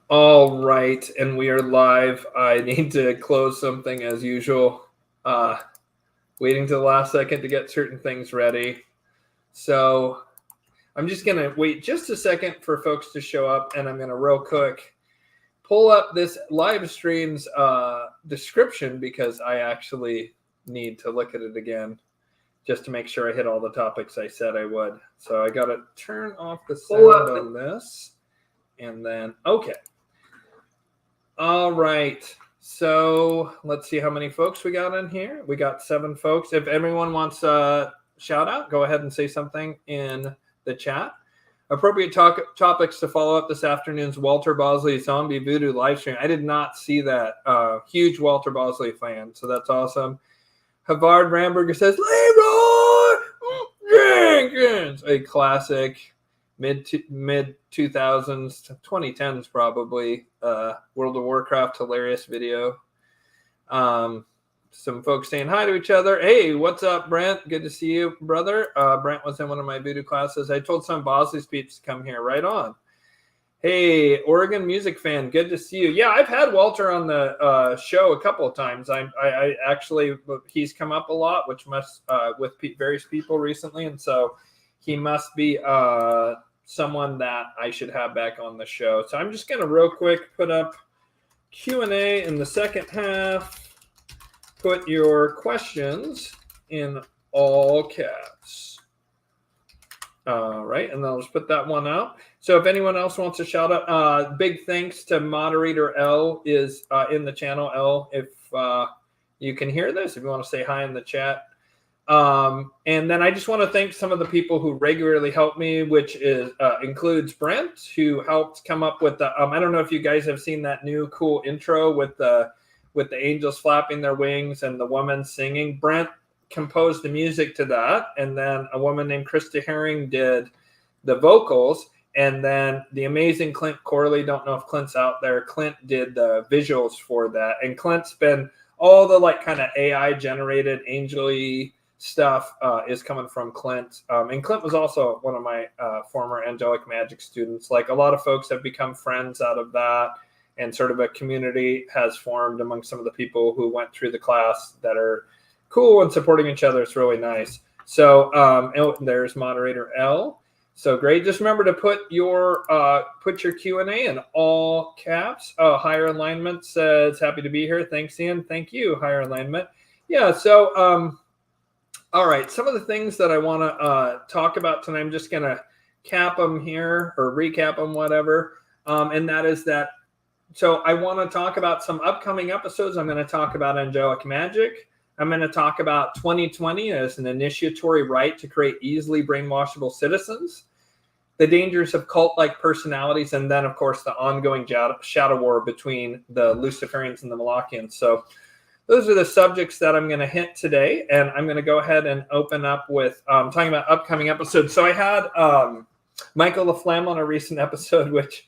All right, and we are live. I need to close something as usual. Waiting to the last second to get certain things ready. So I'm just going to wait just a second for folks to show up, and I'm going to real quick pull up this live stream's description because I actually need to look at it again just to make sure I hit all the topics I said I would. So I got to turn off the sound on this, and then, okay. All right, so let's see how many folks we got in here. We got 7 folks. If everyone wants a shout out, go ahead and say something in the chat. Appropriate topics to follow up this afternoon's Walter Bosley Zombie Voodoo live stream. I did not see that. Huge Walter Bosley fan, so that's awesome. Havard Ramberger says, Leroy Jenkins, a classic. Mid 2000s, 2010s probably. World of Warcraft hilarious video. Some folks saying hi to each other. Hey, what's up, Brent? Good to see you, brother. Brent was in one of my voodoo classes. I told some Bosley's peeps to come here. Right on. Hey, Oregon music fan. Good to see you. Yeah, I've had Walter on the show a couple of times. I actually, he's come up a lot, which must with various people recently, and so he must be someone that I should have back on the show. So I'm just going to real quick put up Q&A in the second half. Put your questions in all caps. All right, and then I'll just put that one out. So if anyone else wants to shout out, big thanks to moderator L is in the channel. L, if you can hear this, if you want to say hi in the chat. And then I just want to thank some of the people who regularly help me, which is includes Brent, who helped come up with the. I don't know if you guys have seen that new cool intro with the angels flapping their wings and the woman singing. Brent composed the music to that, and then a woman named Krista Herring did the vocals, and then the amazing Clint Corley. Don't know if Clint's out there. Clint did the visuals for that, and Clint's been all the like kind of AI generated angel-y stuff is coming from Clint. And Clint was also one of my former Angelic Magick students. Like a lot of folks have become friends out of that, and sort of a community has formed among some of the people who went through the class that are cool and supporting each other. It's really nice. So there's moderator L. So great. Just remember to put your Q&A in all caps. Higher Alignment says, happy to be here. Thanks, Ian. Thank you, Higher Alignment. Yeah, so all right, some of the things that I want to talk about tonight, I'm just going to cap them here or recap them, whatever. And that is that, so I want to talk about some upcoming episodes. I'm going to talk about Angelic Magick. I'm going to talk about 2020 as an initiatory rite to create easily brainwashable citizens, the dangers of cult-like personalities, and then, of course, the ongoing shadow war between the Luciferians and the Malachians. So those are the subjects that I'm going to hit today, and I'm going to go ahead and open up with talking about upcoming episodes. So I had Michael LaFlamme on a recent episode, which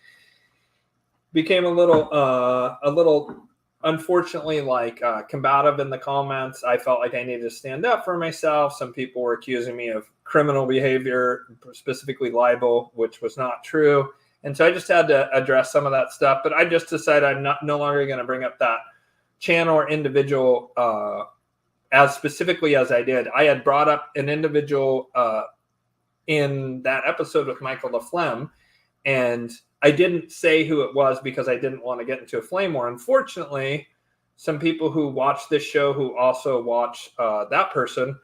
became a little unfortunately like combative in the comments. I felt like I needed to stand up for myself. Some people were accusing me of criminal behavior, specifically libel, which was not true. And so I just had to address some of that stuff. But I just decided I'm no longer going to bring up that channel or individual as specifically as I did. I had brought up an individual in that episode with Michael LaFlamme, and I didn't say who it was because I didn't want to get into a flame war. Unfortunately, some people who watch this show who also watch that person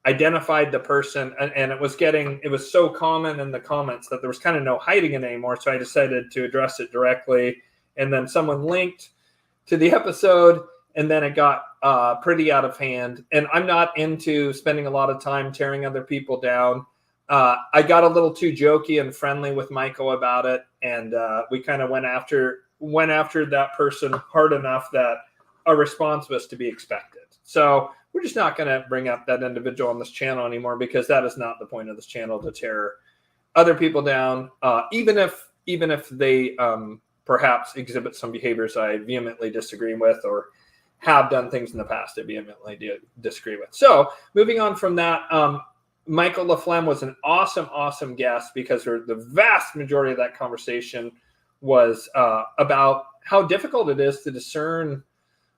identified the person, and it was so common in the comments that there was kind of no hiding it anymore. So I decided to address it directly, and then someone linked to the episode, and then it got pretty out of hand. And I'm not into spending a lot of time tearing other people down. I got a little too jokey and friendly with Michael about it, and we kind of went after that person hard enough that a response was to be expected. So we're just not going to bring up that individual on this channel anymore, because that is not the point of this channel, to tear other people down, even if they perhaps exhibit some behaviors I vehemently disagree with, or have done things in the past I vehemently disagree with. So moving on from that, Michael LaFlamme was an awesome guest, because the vast majority of that conversation was about how difficult it is to discern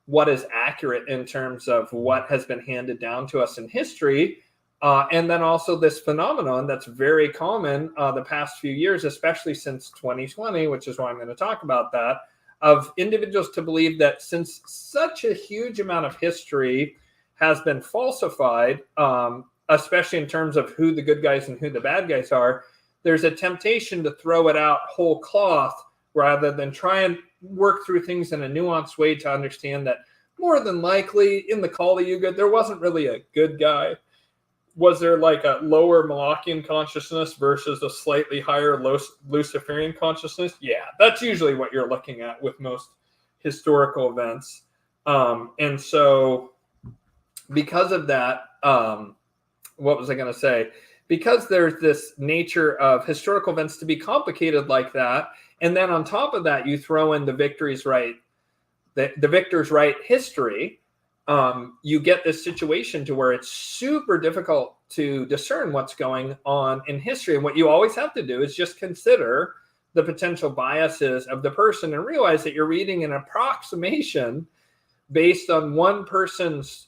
what is accurate in terms of what has been handed down to us in history. And then also this phenomenon that's very common the past few years, especially since 2020, which is why I'm going to talk about that, of individuals to believe that since such a huge amount of history has been falsified, especially in terms of who the good guys and who the bad guys are, there's a temptation to throw it out whole cloth rather than try and work through things in a nuanced way to understand that more than likely in the Kali Yuga, there wasn't really a good guy. Was there like a lower Malachian consciousness versus a slightly higher Luciferian consciousness? Yeah, that's usually what you're looking at with most historical events. And so because of that, what was I going to say? Because there's this nature of historical events to be complicated like that, and then on top of that, you throw in the victor's right history, you get this situation to where it's super difficult to discern what's going on in history. And what you always have to do is just consider the potential biases of the person and realize that you're reading an approximation based on one person's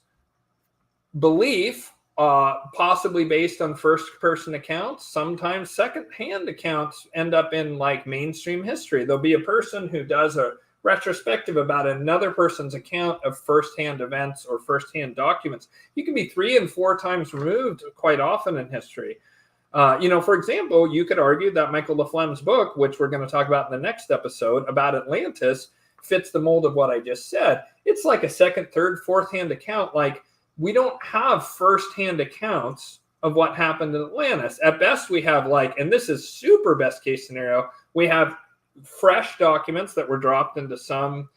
belief, possibly based on first-person accounts. Sometimes second-hand accounts end up in like mainstream history. There'll be a person who does a retrospective about another person's account of first-hand events or first-hand documents. You can be 3 and 4 times removed quite often in history. For example, you could argue that Michael Laflamme's book, which we're going to talk about in the next episode about Atlantis, fits the mold of what I just said. It's like a second, third, fourth-hand account. Like, we don't have first-hand accounts of what happened in Atlantis. At best, we have and this is super best case scenario, we have fresh documents that were dropped into some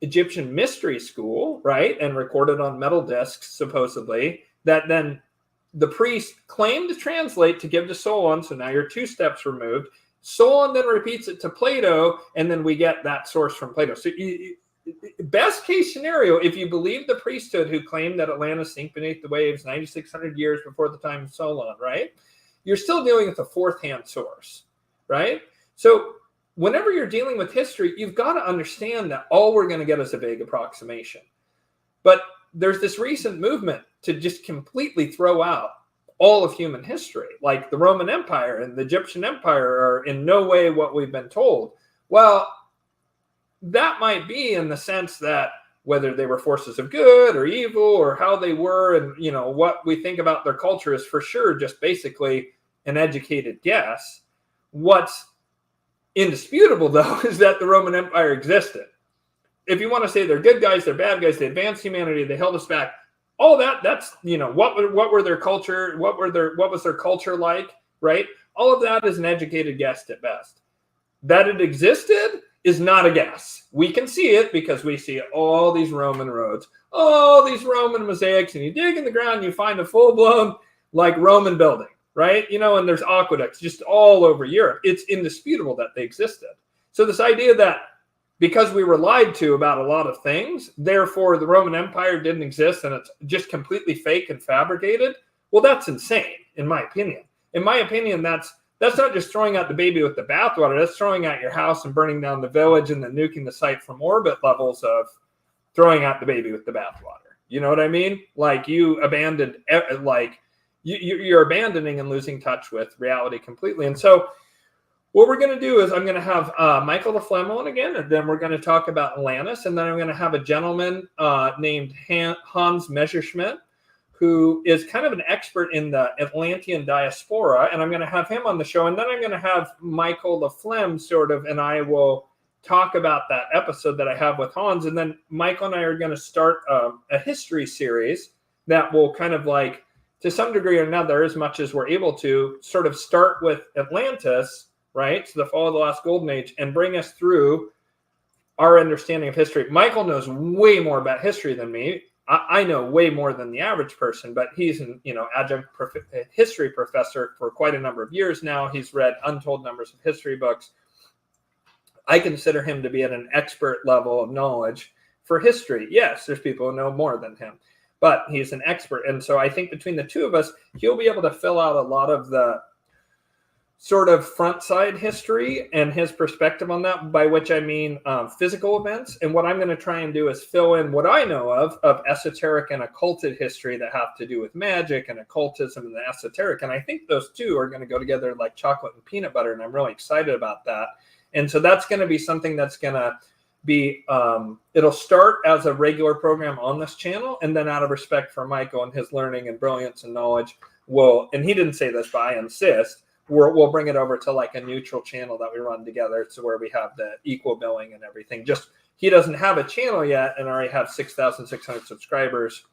Egyptian mystery school, right, and recorded on metal discs, supposedly, that then the priest claimed to translate to give to Solon, so now you're 2 steps removed. Solon then repeats it to Plato, and then we get that source from Plato. So best case scenario, if you believe the priesthood who claimed that Atlantis sank beneath the waves 9,600 years before the time of Solon, right, you're still dealing with a fourth-hand source, right? So whenever you're dealing with history, you've got to understand that all we're going to get is a vague approximation. But there's this recent movement to just completely throw out all of human history. Like the Roman Empire and the Egyptian Empire are in no way what we've been told. Well, that might be in the sense that whether they were forces of good or evil or how they were and, what we think about their culture is for sure just basically an educated guess. What's indisputable, though, is that the Roman Empire existed. If you want to say they're good guys, they're bad guys, they advanced humanity, they held us back, all that's, what were their culture, what was their culture like, right? All of that is an educated guess at best. That it existed is not a guess. We can see it because we see all these Roman roads, all these Roman mosaics, and you dig in the ground, and you find a full-blown, Roman building, right? And there's aqueducts just all over Europe. It's indisputable that they existed. So this idea that because we were lied to about a lot of things, therefore the Roman Empire didn't exist and it's just completely fake and fabricated, well, that's insane, in my opinion. In my opinion, that's not just throwing out the baby with the bathwater. That's throwing out your house and burning down the village and then nuking the site from orbit levels of throwing out the baby with the bathwater. You know what I mean? You abandoned, you're abandoning and losing touch with reality completely. And so what we're going to do is I'm going to have Michael Laflamme on again, and then we're going to talk about Atlantis, and then I'm going to have a gentleman named Hans Messerschmidt, who is kind of an expert in the Atlantean diaspora, and I'm going to have him on the show, and then I'm going to have Michael Laflamme and I will talk about that episode that I have with Hans, and then Michael and I are going to start a history series that will kind of to some degree or another, as much as we're able to, sort of start with Atlantis, right, so the fall of the last golden age, and bring us through our understanding of history. Michael knows way more about history than me. I know way more than the average person, but he's an adjunct history professor for quite a number of years now. He's read untold numbers of history books. I consider him to be at an expert level of knowledge for history. Yes, there's people who know more than him, but he's an expert. And so I think between the two of us, he'll be able to fill out a lot of the sort of front side history and his perspective on that, by which I mean physical events. And what I'm going to try and do is fill in what I know of esoteric and occulted history that have to do with magic and occultism and the esoteric. And I think those two are going to go together like chocolate and peanut butter. And I'm really excited about that. And so that's going to be something that's going to be, it'll start as a regular program on this channel. And then out of respect for Michael and his learning and brilliance and knowledge, and he didn't say this, but I insist, we'll bring it over to like a neutral channel that we run together, to where we have the equal billing and everything. Just, he doesn't have a channel yet and already have 6,600 subscribers.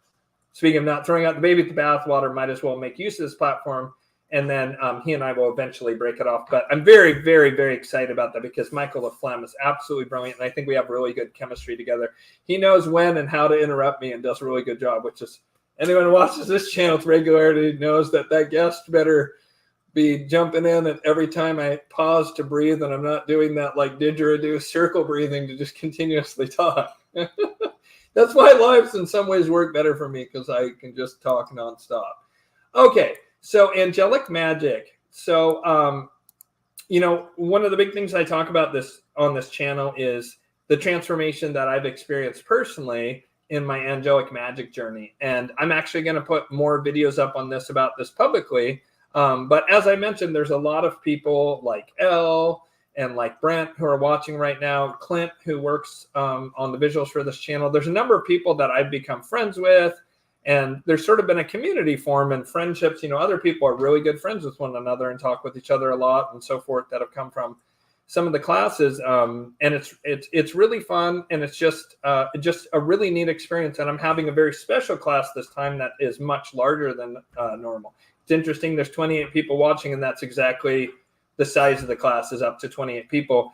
Speaking of not throwing out the baby with the bathwater, might as well make use of this platform. And then he and I will eventually break it off. But I'm very, very, very excited about that, because Michael LaFlamme is absolutely brilliant. And I think we have really good chemistry together. He knows when and how to interrupt me and does a really good job, which is, anyone who watches this channel with regularity knows that guest better be jumping in at every time I pause to breathe, and I'm not doing that like didgeridoo circle breathing to just continuously talk. That's why lives in some ways work better for me, because I can just talk nonstop. Okay, so Angelic Magick. So, one of the big things I talk about on this channel is the transformation that I've experienced personally in my Angelic Magick journey. And I'm actually going to put more videos up on this about this publicly. But as I mentioned, there's a lot of people like Elle and like Brent who are watching right now, Clint, who works on the visuals for this channel. There's a number of people that I've become friends with, and there's sort of been a community form and friendships. Other people are really good friends with one another and talk with each other a lot and so forth, that have come from some of the classes. And it's really fun, and it's just a really neat experience. And I'm having a very special class this time that is much larger than normal. It's interesting. There's 28 people watching, and that's exactly the size of the class, is up to 28 people.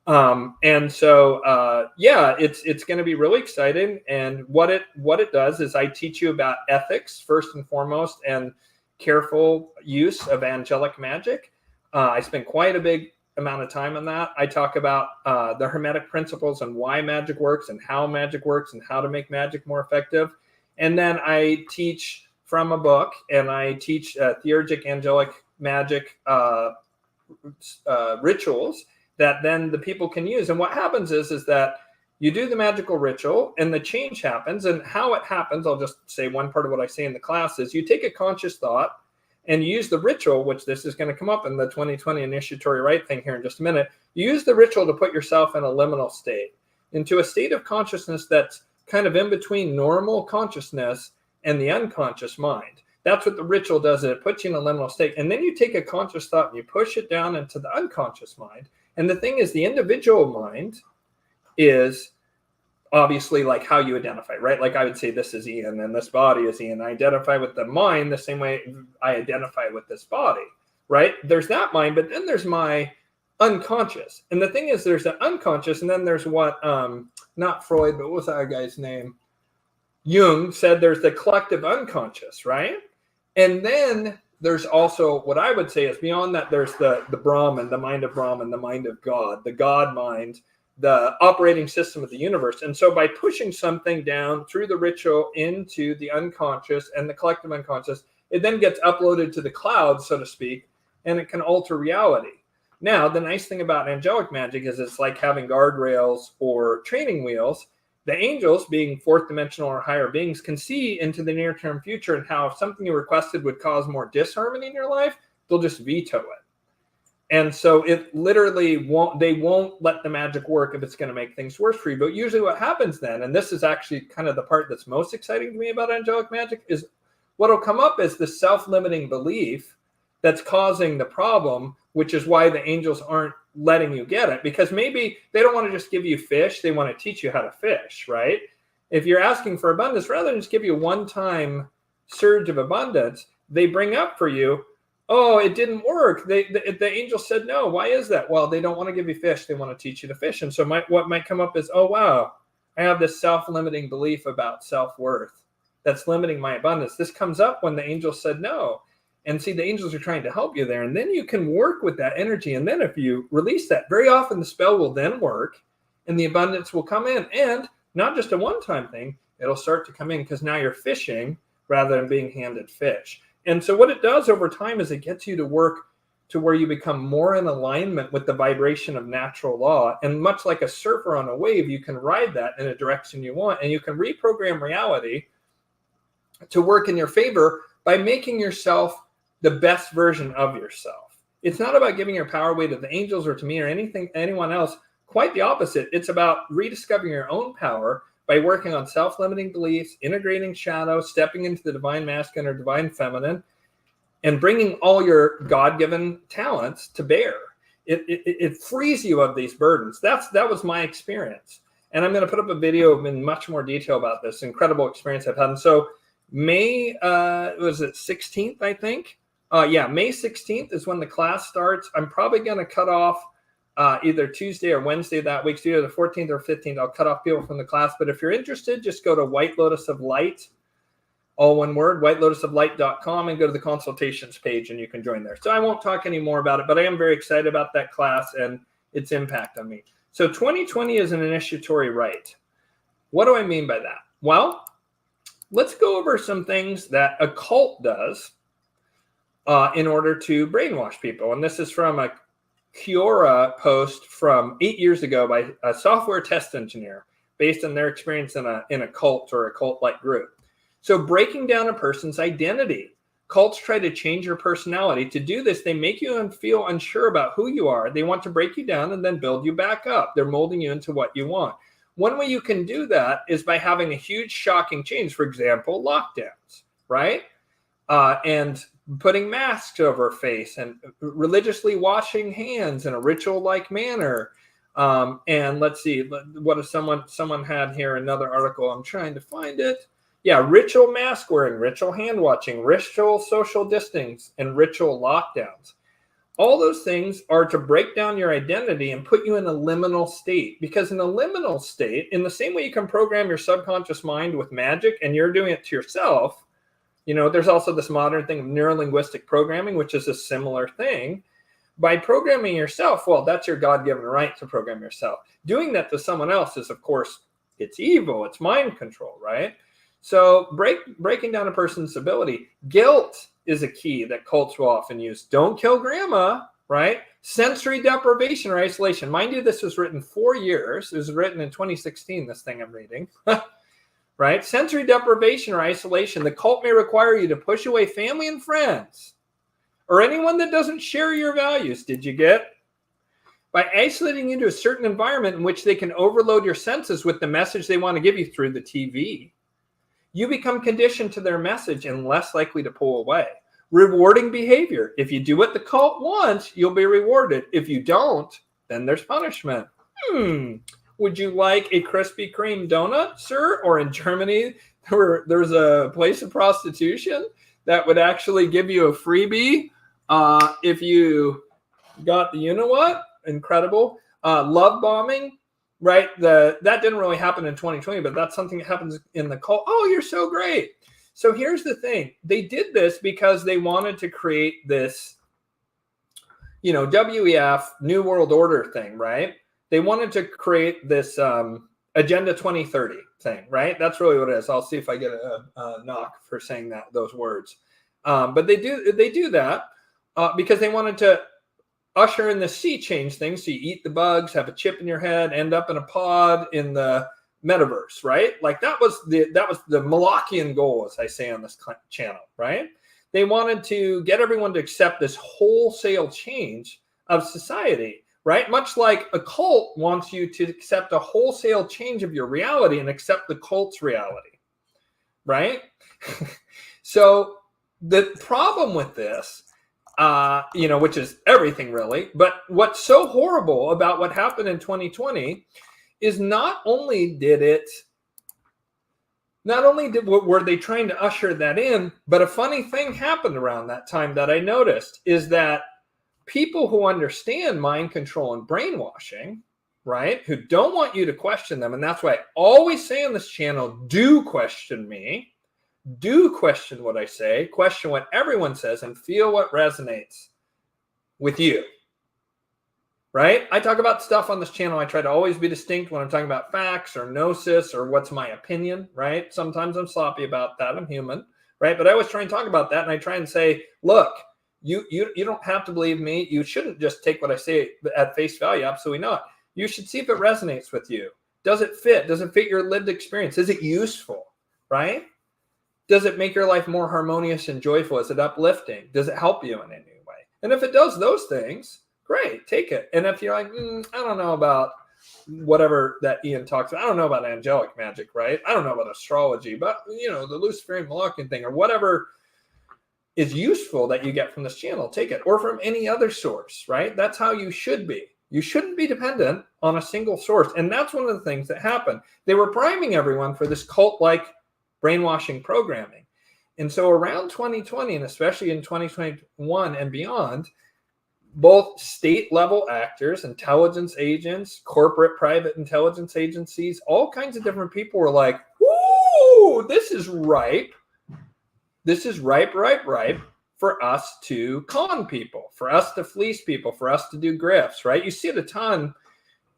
And so, it's going to be really exciting. And what it does is I teach you about ethics first and foremost, and careful use of Angelic Magick. I spend quite a big amount of time on that. I talk about the Hermetic principles and why magic works and how magic works and how to make magic more effective. And then I teach from a book, and I teach theurgic Angelic Magick rituals that then the people can use. And what happens is that you do the magical ritual and the change happens. And how it happens, I'll just say one part of what I say in the class, is you take a conscious thought and you use the ritual, which this is going to come up in the 2020 initiatory rite thing here in just a minute. You use the ritual to put yourself in a liminal state, into a state of consciousness that's kind of in between normal consciousness and the unconscious mind. That's what the ritual does. It puts you in a liminal state. And then you take a conscious thought and you push it down into the unconscious mind. And the thing is, the individual mind is obviously like how you identify, right? Like I would say, this is Ian and this body is Ian. I identify with the mind the same way I identify with this body, right? There's that mind, but then there's my unconscious. And the thing is, there's the unconscious, and then there's what, not Freud, but what was that guy's name? Jung said there's the collective unconscious, right? And then there's also what I would say is beyond that, there's the Brahman, the mind of Brahman, the mind of God, the God mind, the operating system of the universe. And so by pushing something down through the ritual into the unconscious and the collective unconscious, it then gets uploaded to the cloud, so to speak, and it can alter reality. Now, the nice thing about Angelic Magick is it's like having guardrails or training wheels. The angels, being fourth dimensional or higher beings, can see into the near-term future, and how if something you requested would cause more disharmony in your life, they'll just veto it. And so it literally they won't let the magic work if it's going to make things worse for you. But usually what happens then, and this is actually kind of the part that's most exciting to me about Angelic Magick, is what'll come up is the self-limiting belief that's causing the problem, which is why the angels aren't letting you get it, because maybe they don't want to just give you fish. They want to teach you how to fish, right? If you're asking for abundance, rather than just give you a one-time surge of abundance, they bring up for you, oh, it didn't work. The angel said no. Why is that? Well, they don't want to give you fish. They want to teach you to fish. And so what might come up is, oh, wow, I have this self-limiting belief about self-worth that's limiting my abundance. This comes up when the angel said no. And see, the angels are trying to help you there. And then you can work with that energy. And then if you release that, very often the spell will then work and the abundance will come in. And not just a one-time thing, it'll start to come in because now you're fishing rather than being handed fish. And so what it does over time is it gets you to work to where you become more in alignment with the vibration of natural law. And much like a surfer on a wave, you can ride that in a direction you want, and you can reprogram reality to work in your favor by making yourself the best version of yourself. It's not about giving your power away to the angels or to me or anyone else. Quite the opposite. It's about rediscovering your own power by working on self-limiting beliefs, integrating shadow, stepping into the divine masculine or divine feminine, and bringing all your God-given talents to bear. It frees you of these burdens. That was my experience. And I'm going to put up a video in much more detail about this incredible experience I've had. And so May, was it 16th, I think? May 16th is when the class starts. I'm probably going to cut off either Tuesday or Wednesday that week. So either the 14th or 15th, I'll cut off people from the class. But if you're interested, just go to White Lotus of Light, all one word, whitelotusoflight.com, and go to the consultations page and you can join there. So I won't talk any more about it, but I am very excited about that class and its impact on me. So 2020 is an initiatory rite. What do I mean by that? Well, let's go over some things that a cult does in order to brainwash people. And this is from a Quora post from 8 years ago by a software test engineer based on their experience in a cult or a cult-like group. So breaking down a person's identity. Cults try to change your personality. To do this, they make you feel unsure about who you are. They want to break you down and then build you back up. They're molding you into what you want. One way you can do that is by having a huge shocking change. For example, lockdowns, right? And putting masks over face and religiously washing hands in a ritual-like manner. And let's see, what if someone had here another article? I'm trying to find it. Yeah, ritual mask wearing, ritual hand washing, ritual social distancing, and ritual lockdowns. All those things are to break down your identity and put you in a liminal state. Because in a liminal state, in the same way you can program your subconscious mind with magic and you're doing it to yourself, there's also this modern thing of neuro-linguistic programming, which is a similar thing. By programming yourself, well, that's your God-given right to program yourself. Doing that to someone else is, of course, it's evil. It's mind control, right? So breaking down a person's ability. Guilt is a key that cults will often use. Don't kill grandma, right? Sensory deprivation or isolation. Mind you, this was written 4 years. It was written in 2016, this thing I'm reading. Right? Sensory deprivation or isolation. The cult may require you to push away family and friends or anyone that doesn't share your values. Did you get? By isolating you to a certain environment in which they can overload your senses with the message they want to give you through the TV. You become conditioned to their message and less likely to pull away. Rewarding behavior. If you do what the cult wants, you'll be rewarded. If you don't, then there's punishment. Would you like a Krispy Kreme donut, sir? Or in Germany, there's a place of prostitution that would actually give you a freebie if you got the you-know-what? Incredible. Love bombing. Right? That didn't really happen in 2020, but that's something that happens in the cult. Oh, you're so great. So here's the thing. They did this because they wanted to create this, WEF, New World Order thing, right? They wanted to create this Agenda 2030 thing, right? That's really what it is. I'll see if I get a knock for saying those words. But they do that because they wanted to usher in the sea change thing. So you eat the bugs, have a chip in your head, end up in a pod in the metaverse, right? Like that was the Malachian goal, as I say on this channel, right? They wanted to get everyone to accept this wholesale change of society, right? Much like a cult wants you to accept a wholesale change of your reality and accept the cult's reality, right? So the problem with this, which is everything really. But what's so horrible about what happened in 2020 is not only were they trying to usher that in, but a funny thing happened around that time that I noticed is that people who understand mind control and brainwashing, right, who don't want you to question them, and that's why I always say on this channel, do question me. Do question what I say, question what everyone says, and feel what resonates with you, right? I talk about stuff on this channel. I try to always be distinct when I'm talking about facts or gnosis or what's my opinion, right? Sometimes I'm sloppy about that. I'm human, right? But I always try and talk about that, and I try and say, look, You don't have to believe me. You shouldn't just take what I say at face value. Absolutely not. You should see if it resonates with you. Does it fit? Does it fit your lived experience? Is it useful, right? Does it make your life more harmonious and joyful? Is it uplifting? Does it help you in any way? And if it does those things, great, take it. And if you're like, I don't know about whatever that Ian talks about, I don't know about angelic magic, right? I don't know about astrology, but the Luciferian Malaccan thing or whatever is useful that you get from this channel, take it. Or from any other source, right? That's how you should be. You shouldn't be dependent on a single source. And that's one of the things that happened. They were priming everyone for this cult-like brainwashing programming. And so around 2020, and especially in 2021 and beyond, both state-level actors, intelligence agents, corporate private intelligence agencies, all kinds of different people were like, woo, this is ripe. This is ripe for us to con people, for us to fleece people, for us to do grifts, right? You see it a ton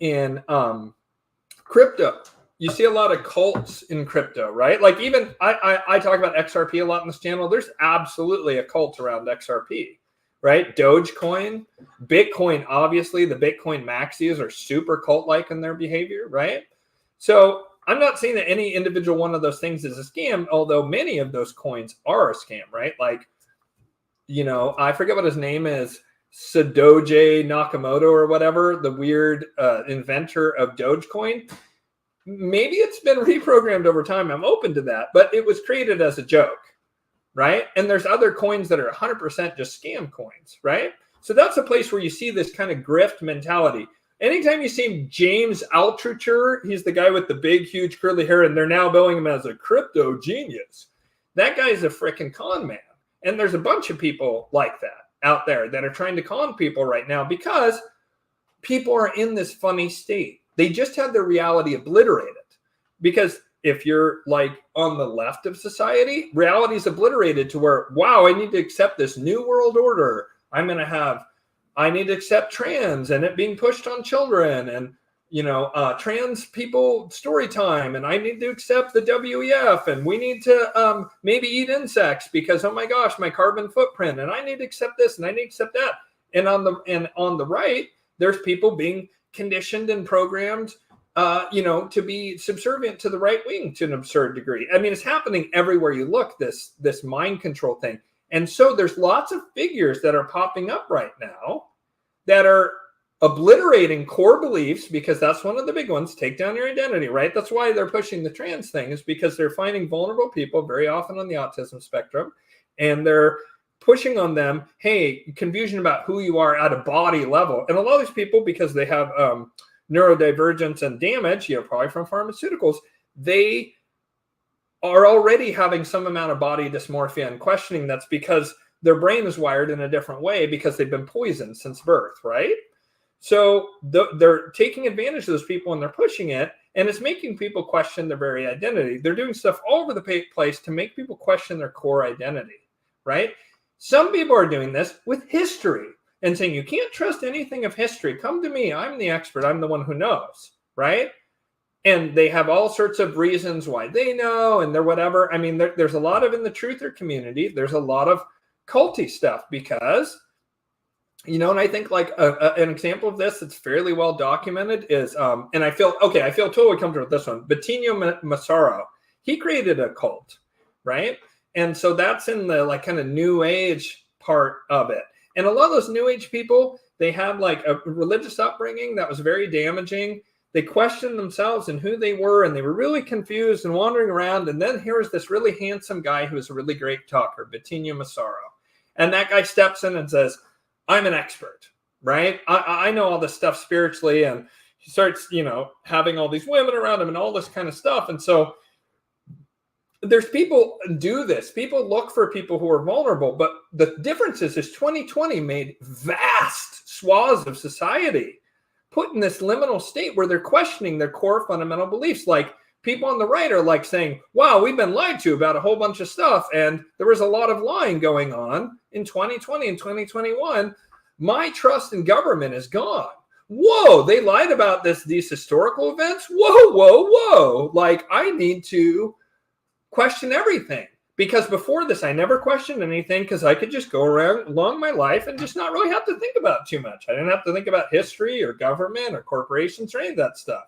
in crypto. You see a lot of cults in crypto, right? Like even I talk about XRP a lot in this channel. There's absolutely a cult around XRP, right? Dogecoin, Bitcoin, obviously the Bitcoin maxis are super cult-like in their behavior, right? So I'm not saying that any individual one of those things is a scam, although many of those coins are a scam, right? Like, I forget what his name is, Satoshi Nakamoto or whatever, the weird inventor of Dogecoin. Maybe it's been reprogrammed over time. I'm open to that, but it was created as a joke, right? And there's other coins that are 100% just scam coins, right? So that's a place where you see this kind of grift mentality. Anytime you see James Altucher, he's the guy with the big, huge curly hair, and they're now billing him as a crypto genius. That guy is a freaking con man. And there's a bunch of people like that out there that are trying to con people right now because people are in this funny state. They just had their reality obliterated. Because if you're like on the left of society, reality is obliterated to where, wow, I need to accept this new world order. I need to accept trans and it being pushed on children and, trans people story time. And I need to accept the WEF and we need to maybe eat insects because, oh my gosh, my carbon footprint. And I need to accept this and I need to accept that. And on the right, there's people being conditioned and programmed, to be subservient to the right wing to an absurd degree. I mean, it's happening everywhere you look, this mind control thing. And so there's lots of figures that are popping up right now that are obliterating core beliefs, because that's one of the big ones, take down your identity, right? That's why they're pushing the trans thing, is because they're finding vulnerable people very often on the autism spectrum, and they're pushing on them, hey, confusion about who you are at a body level. And a lot of these people, because they have neurodivergence and damage, probably from pharmaceuticals, they are already having some amount of body dysmorphia and questioning. That's because their brain is wired in a different way because they've been poisoned since birth, right? So they're taking advantage of those people and they're pushing it, and it's making people question their very identity. They're doing stuff all over the place to make people question their core identity, right? Some people are doing this with history and saying, you can't trust anything of history. Come to me. I'm the expert. I'm the one who knows, right? And they have all sorts of reasons why they know and they're whatever. I mean, there's a lot of, in the truther community, there's a lot of culty stuff because, and I think like an example of this that's fairly well documented is, and I feel totally comfortable with this one, Bettino Massaro. He created a cult, right? And so that's in the like kind of new age part of it. And a lot of those new age people, they had like a religious upbringing that was very damaging. They questioned themselves and who they were, and they were really confused and wandering around. And then here's this really handsome guy who is a really great talker, Bettino Massaro. And that guy steps in and says, I'm an expert, right? I know all this stuff spiritually. And he starts, having all these women around him and all this kind of stuff. And so there's people do this. People look for people who are vulnerable. But the difference is 2020 made vast swaths of society put in this liminal state where they're questioning their core fundamental beliefs. Like people on the right are like saying, wow, we've been lied to about a whole bunch of stuff. And there was a lot of lying going on in 2020 and 2021. My trust in government is gone. Whoa, they lied about these historical events. Whoa. Like I need to question everything. Because before this, I never questioned anything because I could just go around along my life and just not really have to think about too much. I didn't have to think about history or government or corporations or any of that stuff.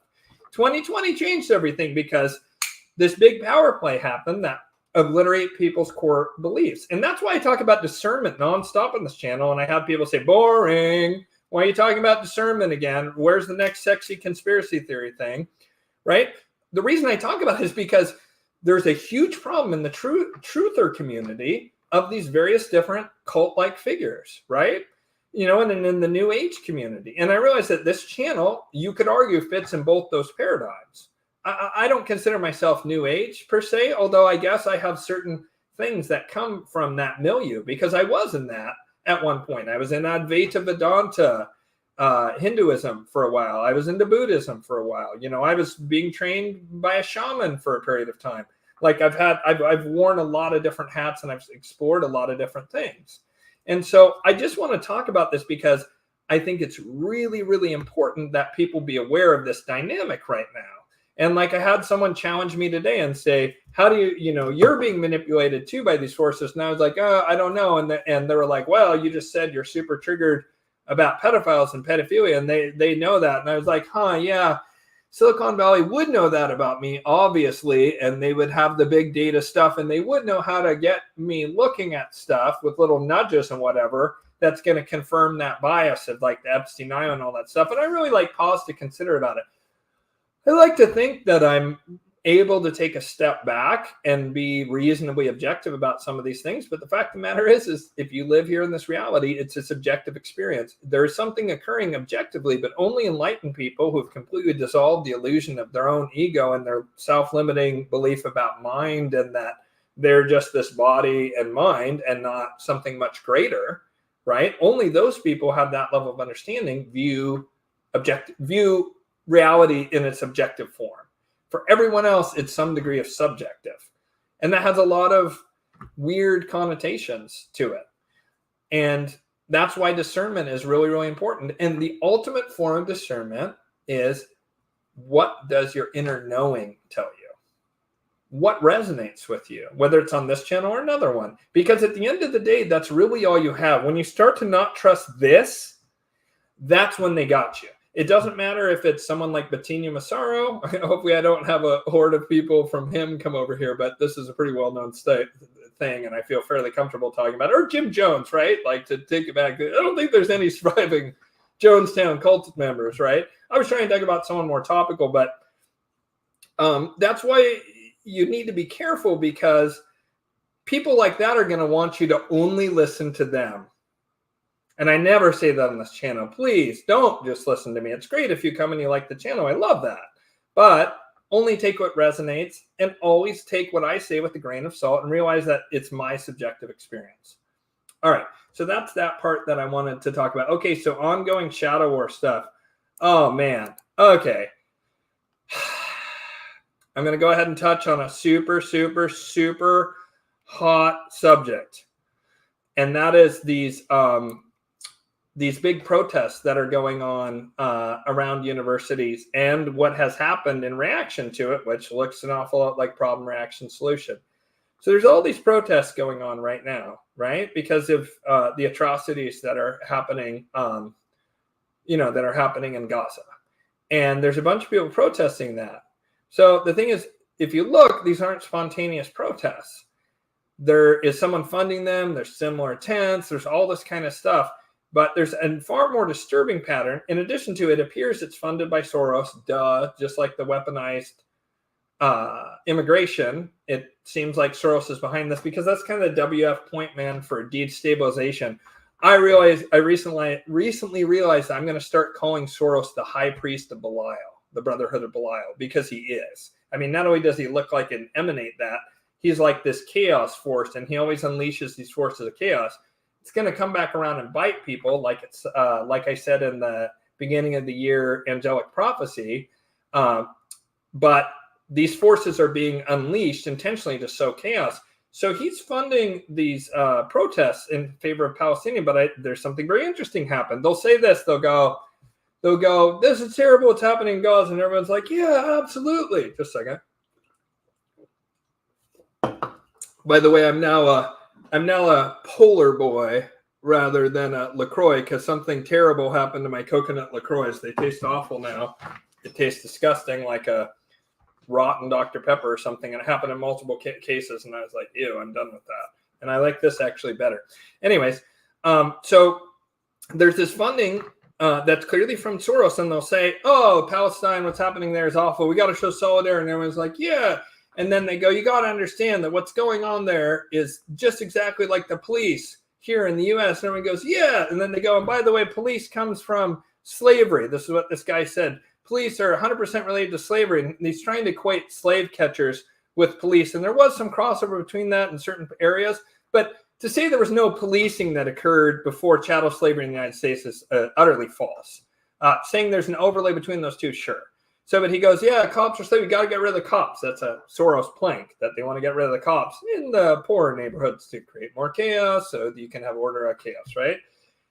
2020 changed everything because this big power play happened that obliterate people's core beliefs. And that's why I talk about discernment nonstop on this channel. And I have people say, boring. Why are you talking about discernment again? Where's the next sexy conspiracy theory thing? Right? The reason I talk about it is because there's a huge problem in the truther community of these various different cult-like figures, right? You know, and in the New Age community. And I realize that this channel, you could argue, fits in both those paradigms. I don't consider myself New Age per se, although I guess I have certain things that come from that milieu because I was in that at one point. I was in Advaita Vedanta, Hinduism for a while. I was into Buddhism for a while. You know, I was being trained by a shaman for a period of time. Like I've worn a lot of different hats and I've explored a lot of different things. And so I just want to talk about this because I think it's really, really important that people be aware of this dynamic right now. And like I had someone challenge me today and say, how do you know, you're being manipulated too by these forces. And I was like, oh, I don't know. And they were like, well, you just said you're super triggered about pedophiles and pedophilia. And they know that. And I was like, yeah, Silicon Valley would know that about me, obviously. And they would have the big data stuff and they would know how to get me looking at stuff with little nudges and whatever. That's going to confirm that bias of like the Epstein Island and all that stuff. And I really like pause to consider about it. I like to think that I'm able to take a step back and be reasonably objective about some of these things. But the fact of the matter is if you live here in this reality, it's a subjective experience. There is something occurring objectively, but only enlightened people who have completely dissolved the illusion of their own ego and their self-limiting belief about mind and that they're just this body and mind and not something much greater, right? Only those people have that level of understanding, view reality in its objective form. For everyone else, it's some degree of subjective. And that has a lot of weird connotations to it. And that's why discernment is really, really important. And the ultimate form of discernment is, what does your inner knowing tell you? What resonates with you, whether it's on this channel or another one? Because at the end of the day, that's really all you have. When you start to not trust this, that's when they got you. It doesn't matter if it's someone like Bettina Massaro. Hopefully I don't have a horde of people from him come over here, but this is a pretty well-known thing, and I feel fairly comfortable talking about it. Or Jim Jones, right? Like, to take it back, I don't think there's any surviving Jonestown cult members, right? I was trying to talk about someone more topical, but that's why you need to be careful, because people like that are going to want you to only listen to them. And I never say that on this channel. Please don't just listen to me. It's great if you come and you like the channel. I love that. But only take what resonates, and always take what I say with a grain of salt, and realize that it's my subjective experience. All right. So that's that part that I wanted to talk about. Okay. So ongoing Shadow War stuff. Oh, man. Okay. I'm going to go ahead and touch on a super, super, super hot subject. And that is these big protests that are going on around universities, and what has happened in reaction to it, which looks an awful lot like problem, reaction, solution. So there's all these protests going on right now, right? Because of the atrocities that are happening, that are happening in Gaza. And there's a bunch of people protesting that. So the thing is, if you look, these aren't spontaneous protests. There is someone funding them. There's similar tents. There's all this kind of stuff. But there's a far more disturbing pattern. In addition to it, appears it's funded by Soros, just like the weaponized immigration. It seems like Soros is behind this, because that's kind of the WF point man for destabilization. I recently realized I'm going to start calling Soros the high priest of Belial, the Brotherhood of Belial, because he is. I mean, not only does he look like and emanate that, he's like this chaos force, and he always unleashes these forces of chaos. It's going to come back around and bite people, like it's like I said in the beginning of the year angelic prophecy. But these forces are being unleashed intentionally to sow chaos. So he's funding these protests in favor of Palestinian. But there's something very interesting happened. They'll say this. They'll go, this is terrible what's happening in Gaza. And everyone's like, yeah, absolutely. Just a second. By the way, I'm now a Polar boy rather than a LaCroix because something terrible happened to my coconut LaCroix. They taste awful now. It tastes disgusting, like a rotten Dr. Pepper or something. And it happened in multiple cases. And I was like, ew, I'm done with that. And I like this actually better. Anyways, so there's this funding that's clearly from Soros. And they'll say, oh, Palestine, what's happening there is awful. We got to show solidarity. And everyone's like, yeah. And then they go, you got to understand that what's going on there is just exactly like the police here in the U.S. And everyone goes, yeah. And then they go, and by the way, police comes from slavery. This is what this guy said. Police are 100% related to slavery. And he's trying to equate slave catchers with police. And there was some crossover between that in certain areas. But to say there was no policing that occurred before chattel slavery in the United States is utterly false. Saying there's an overlay between those two, sure. So, but he goes, yeah, cops are slave. We got to get rid of the cops. That's a Soros plank that they want to get rid of the cops in the poorer neighborhoods to create more chaos so that you can have order out chaos, right?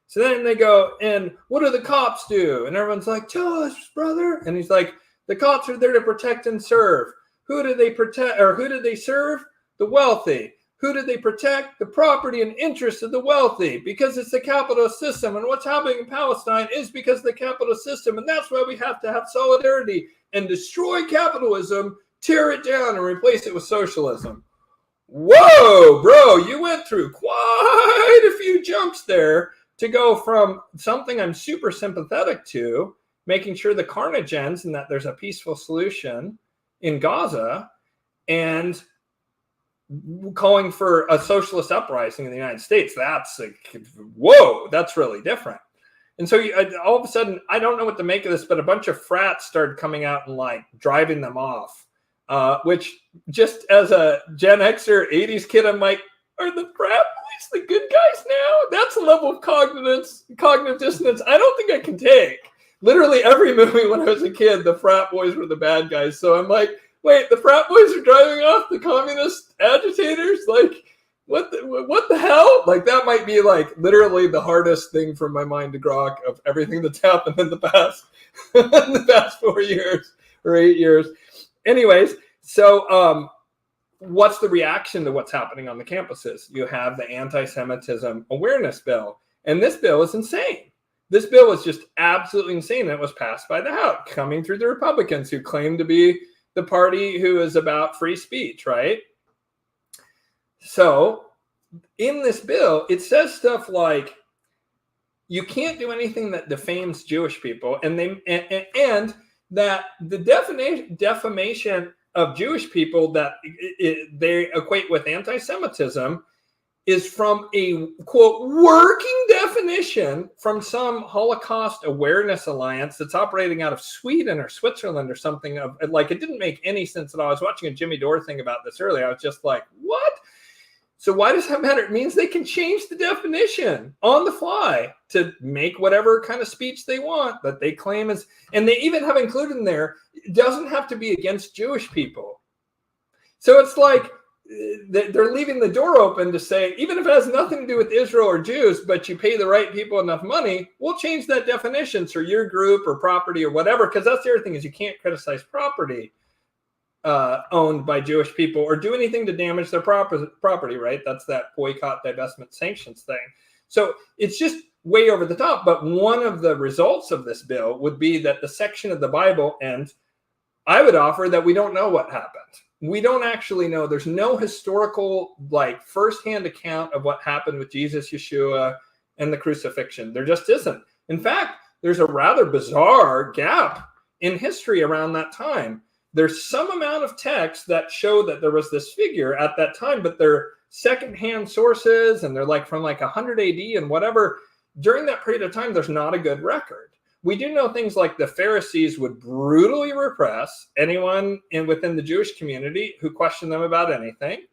So then they go, and what do the cops do? And everyone's like, tell us, brother. And he's like, the cops are there to protect and serve. Who do they protect, or who do they serve? The wealthy. Who do they protect? The property and interests of the wealthy, because it's the capitalist system. And what's happening in Palestine is because of the capitalist system. And that's why we have to have solidarity and destroy capitalism, tear it down, and replace it with socialism. Whoa, bro, you went through quite a few jumps there to go from something I'm super sympathetic to, making sure the carnage ends and that there's a peaceful solution in Gaza, and calling for a socialist uprising in the United States. That's like, whoa, that's really different. And so all of a sudden, I don't know what to make of this, but a bunch of frats started coming out and like driving them off, which just as a Gen Xer 80s kid, I'm like, are the frat boys the good guys now? That's a level of cognitive dissonance I don't think I can take. Literally every movie when I was a kid, the frat boys were the bad guys. So I'm like, wait, the frat boys are driving off the communist agitators? Like, what the hell? Like, that might be like literally the hardest thing from my mind to grok of everything that's happened in the past 4 years or 8 years. Anyways, so what's the reaction to what's happening on the campuses? You have the anti-Semitism awareness bill, and this bill is insane. This bill is just absolutely insane. And it was passed by the House, coming through the Republicans, who claim to be the party who is about free speech, right? So in this bill, it says stuff like you can't do anything that defames Jewish people, and that the defamation of Jewish people that they equate with anti-Semitism is from a, quote, working definition from some Holocaust Awareness Alliance that's operating out of Sweden or Switzerland or something. Of like, it didn't make any sense at all. I was watching a Jimmy Dore thing about this earlier. I was just like, what? So why does that matter? It means they can change the definition on the fly to make whatever kind of speech they want that they claim is, and they even have included in there, it doesn't have to be against Jewish people. So it's like, they're leaving the door open to say, even if it has nothing to do with Israel or Jews, but you pay the right people enough money, we'll change that definition so your group or property or whatever, because that's the other thing is you can't criticize property owned by Jewish people or do anything to damage their property, right? That's that boycott, divestment, sanctions thing. So it's just way over the top. But one of the results of this bill would be that the section of the Bible, and I would offer that we don't know what happened. We don't actually know. There's no historical, like, firsthand account of what happened with Jesus, Yeshua, and the crucifixion. There just isn't. In fact, there's a rather bizarre gap in history around that time. There's some amount of text that show that there was this figure at that time, but they're secondhand sources, and they're like from like 100 AD and whatever. During that period of time, there's not a good record. We do know things like the Pharisees would brutally repress anyone within the Jewish community who questioned them about anything,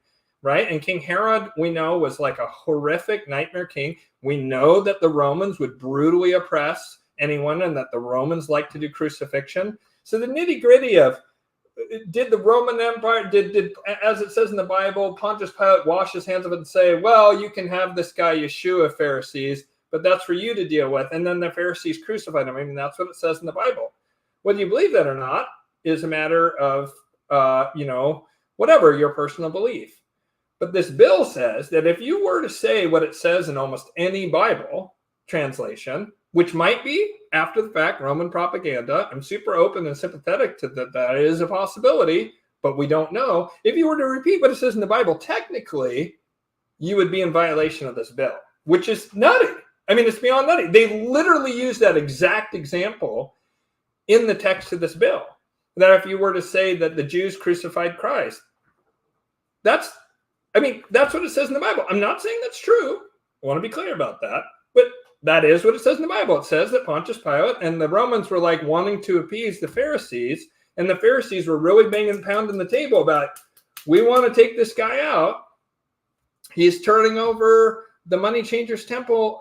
right? And King Herod, we know, was like a horrific nightmare king. We know that the Romans would brutally oppress anyone and that the Romans like to do crucifixion. So the nitty gritty of, did the Roman Empire, did as it says in the Bible, Pontius Pilate wash his hands of it and say, well, you can have this guy Yeshua, Pharisees, but that's for you to deal with. And then the Pharisees crucified him. I mean, that's what it says in the Bible. Whether you believe that or not is a matter of, whatever your personal belief. But this bill says that if you were to say what it says in almost any Bible translation, which might be after the fact Roman propaganda, I'm super open and sympathetic to that. That is a possibility, but we don't know. If you were to repeat what it says in the Bible, technically, you would be in violation of this bill, which is nutty. I mean, it's beyond nutty. They literally use that exact example in the text of this bill. That if you were to say that the Jews crucified Christ, that's what it says in the Bible. I'm not saying that's true. I want to be clear about that. But that is what it says in the Bible. It says that Pontius Pilate and the Romans were like wanting to appease the Pharisees, and the Pharisees were really banging and pounding the table about, we want to take this guy out. He's turning over the money changers' temple,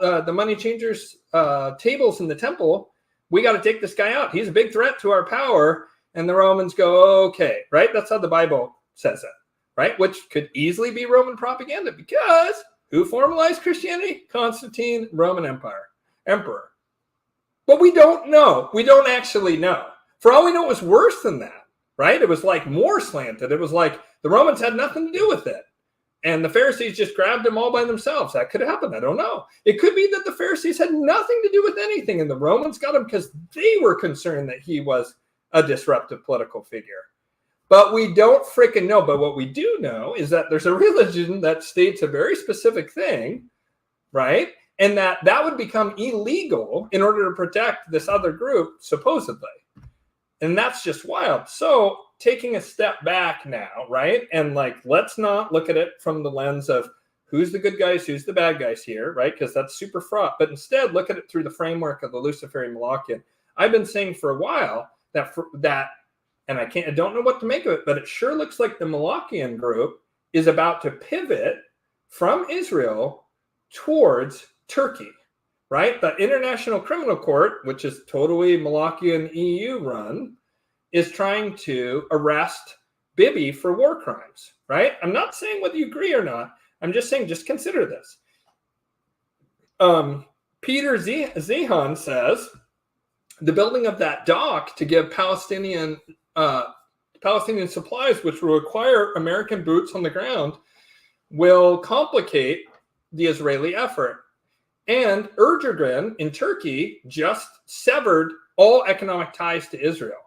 tables in the temple. We got to take this guy out. He's a big threat to our power. And the Romans go, okay, right? That's how the Bible says it, right? Which could easily be Roman propaganda, because who formalized Christianity? Constantine, Roman emperor. But we don't know. We don't actually know. For all we know, it was worse than that, right? It was like more slanted. It was like the Romans had nothing to do with it. And the Pharisees just grabbed them all by themselves. That could happen. I don't know. It could be that the Pharisees had nothing to do with anything, and the Romans got him because they were concerned that he was a disruptive political figure. But we don't freaking know. But what we do know is that there's a religion that states a very specific thing, right? And that would become illegal in order to protect this other group, supposedly. And that's just wild. So taking a step back now, right? And like, let's not look at it from the lens of who's the good guys, who's the bad guys here, right? Because that's super fraught. But instead, look at it through the framework of the Luciferian Malachian. I've been saying for a while that, and I don't know what to make of it, but it sure looks like the Malachian group is about to pivot from Israel towards Turkey, right? The International Criminal Court, which is totally Malachian EU run, is trying to arrest Bibi for war crimes, right? I'm not saying whether you agree or not. I'm just saying, just consider this. Peter Zehan says the building of that dock to give Palestinian supplies, which will require American boots on the ground, will complicate the Israeli effort. And Erdogan in Turkey just severed all economic ties to Israel.